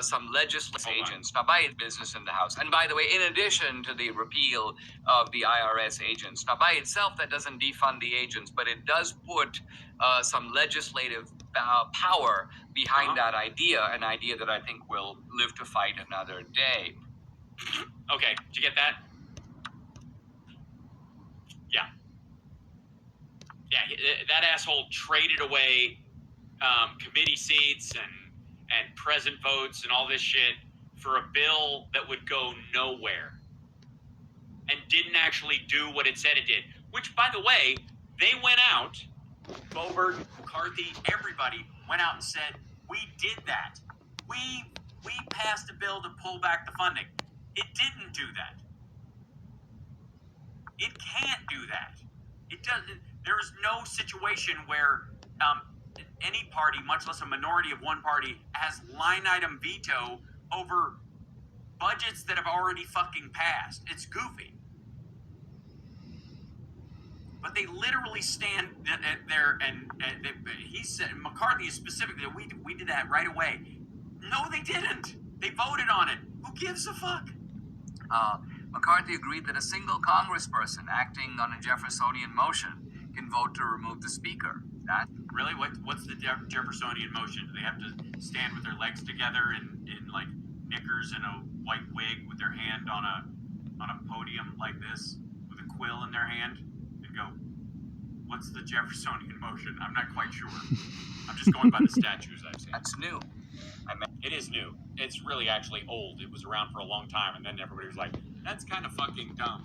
S5: some legislative
S2: Hold on.
S5: agents. Now, by business in the House. And by the way, in addition to the repeal of the IRS agents. Now, by itself, that doesn't defund the agents, but it does put some legislative power behind that idea. An idea that I think will live to fight another day.
S2: Okay, did you get that? Yeah. Yeah, that asshole traded away committee seats and present votes and all this shit for a bill that would go nowhere and didn't actually do what it said it did. Which, by the way, they went out, Boebert, McCarthy, everybody went out and said, we did that. We passed a bill to pull back the funding. It didn't do that. It can't do that. It doesn't. There is no situation where any party, much less a minority of one party, has line item veto over budgets that have already fucking passed. It's goofy. But they literally stand there and he said, McCarthy specifically, we did that right away. No, they didn't. They voted on it. Who gives a fuck?
S5: McCarthy agreed that a single congressperson acting on a Jeffersonian motion can vote to remove the speaker. That
S2: Really? What's the Jeffersonian motion? Do they have to stand with their legs together in like knickers and a white wig with their hand on a podium like this with a quill in their hand and go, what's the Jeffersonian motion? I'm not quite sure. I'm just going by the statues I've seen.
S5: that's new.
S2: It is new. It's really actually old. It was around for a long time, and then everybody was like, that's kind of fucking dumb.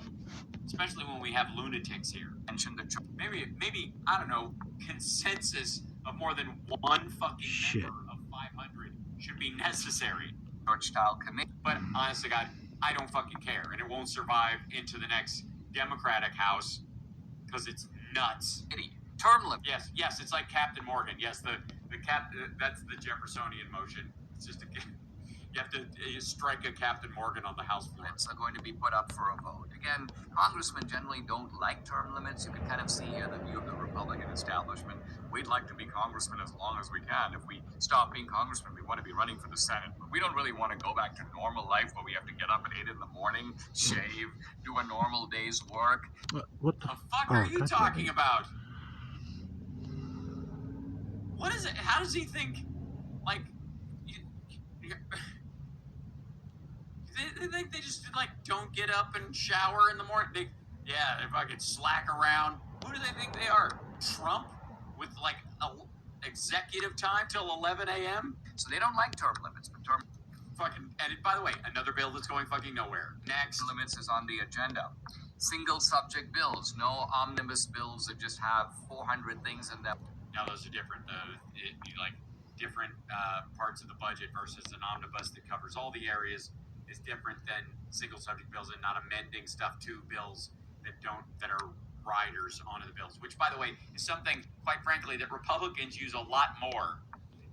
S2: Especially when we have lunatics here.
S5: Mentioned the
S2: Maybe I don't know, consensus of more than one fucking
S1: Shit.
S2: member of 500 should be necessary.
S5: George-style committee.
S2: But honest to God, I don't fucking care, and it won't survive into the next Democratic House because it's nuts.
S5: Term limit.
S2: Yes, it's like Captain Morgan. Yes, that's the Jeffersonian motion. It's just you have to strike a Captain Morgan on the House floor.
S5: Limits are going to be put up for a vote. Again, congressmen generally don't like term limits. You can kind of see here the view of the Republican establishment. We'd like to be congressmen as long as we can. If we stop being congressmen, we want to be running for the Senate. But we don't really want to go back to normal life where we have to get up at 8 in the morning, shave, do a normal day's work.
S1: What the?
S2: The fuck are you
S1: that's
S2: talking
S1: right.
S2: about? What is it? How does he think? Like, they just like don't get up and shower in the morning. They fucking slack around. Who do they think they are? Trump with like executive time till 11 a.m.
S5: So they don't like term limits, but term
S2: Fucking. And by the way, another bill that's going fucking nowhere. Next.
S5: limits is on the agenda. Single subject bills, no omnibus bills that just have 400 things in them.
S2: Now those are different. Like different parts of the budget versus an omnibus that covers all the areas is different than single subject bills and not amending stuff to bills that are riders onto the bills. Which, by the way, is something, quite frankly, that Republicans use a lot more.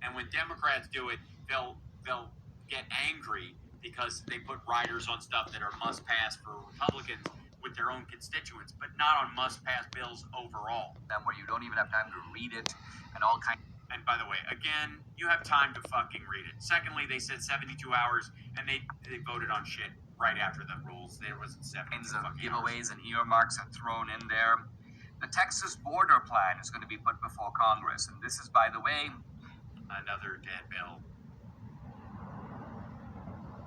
S2: And when Democrats do it, they'll get angry because they put riders on stuff that are must-pass for Republicans with their own constituents, but not on must-pass bills overall.
S5: Them where you don't even have time to read it and all kinds.
S2: And by the way, again, you have time to fucking read it. Secondly, they said 72 hours, and they voted on shit right after the rules. There wasn't 72
S5: Kinds
S2: fucking
S5: of
S2: hours.
S5: giveaways and earmarks are thrown in there. The Texas border plan is going to be put before Congress, and this is, by the way,
S2: Another dead bill.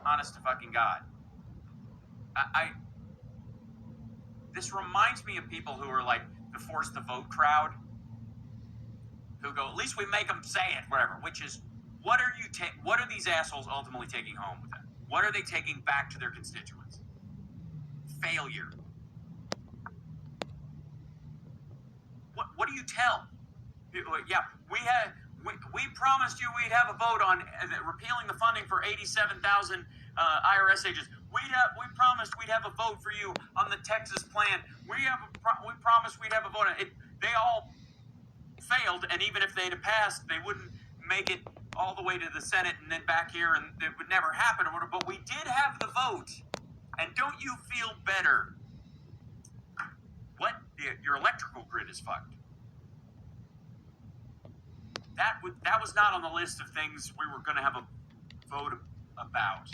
S2: Honest to fucking God. This reminds me of people who are like the force the vote crowd, who go, at least we make them say it, whatever. Which is, what are these assholes ultimately taking home with that? What are they taking back to their constituents? Failure. What do you tell? Yeah, we promised you we'd have a vote on repealing the funding for 87,000 IRS agents. We promised we'd have a vote for you on the Texas plan. We promised we'd have a vote on it. They all failed, and even if they'd have passed, they wouldn't make it all the way to the Senate and then back here, and it would never happen. But we did have the vote, and don't you feel better? What? Your electrical grid is fucked. That was not on the list of things we were going to have a vote about,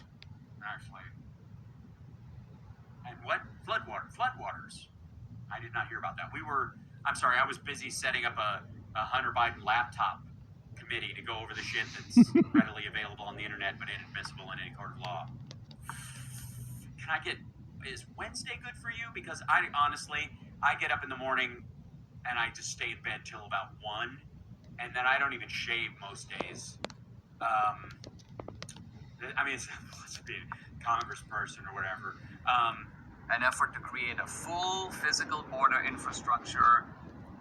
S2: actually. And what? Floodwaters. I did not hear about that. I'm sorry, I was busy setting up a Hunter Biden laptop committee to go over the shit that's readily available on the internet but inadmissible in any court of law. Is Wednesday good for you? Because I get up in the morning and I just stay in bed till about 1, and then I don't even shave most days. Let's be a congressperson or whatever.
S5: an effort to create a full physical border infrastructure.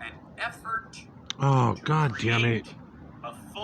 S2: An effort
S1: Oh,
S2: to
S1: God damn it.
S2: create a full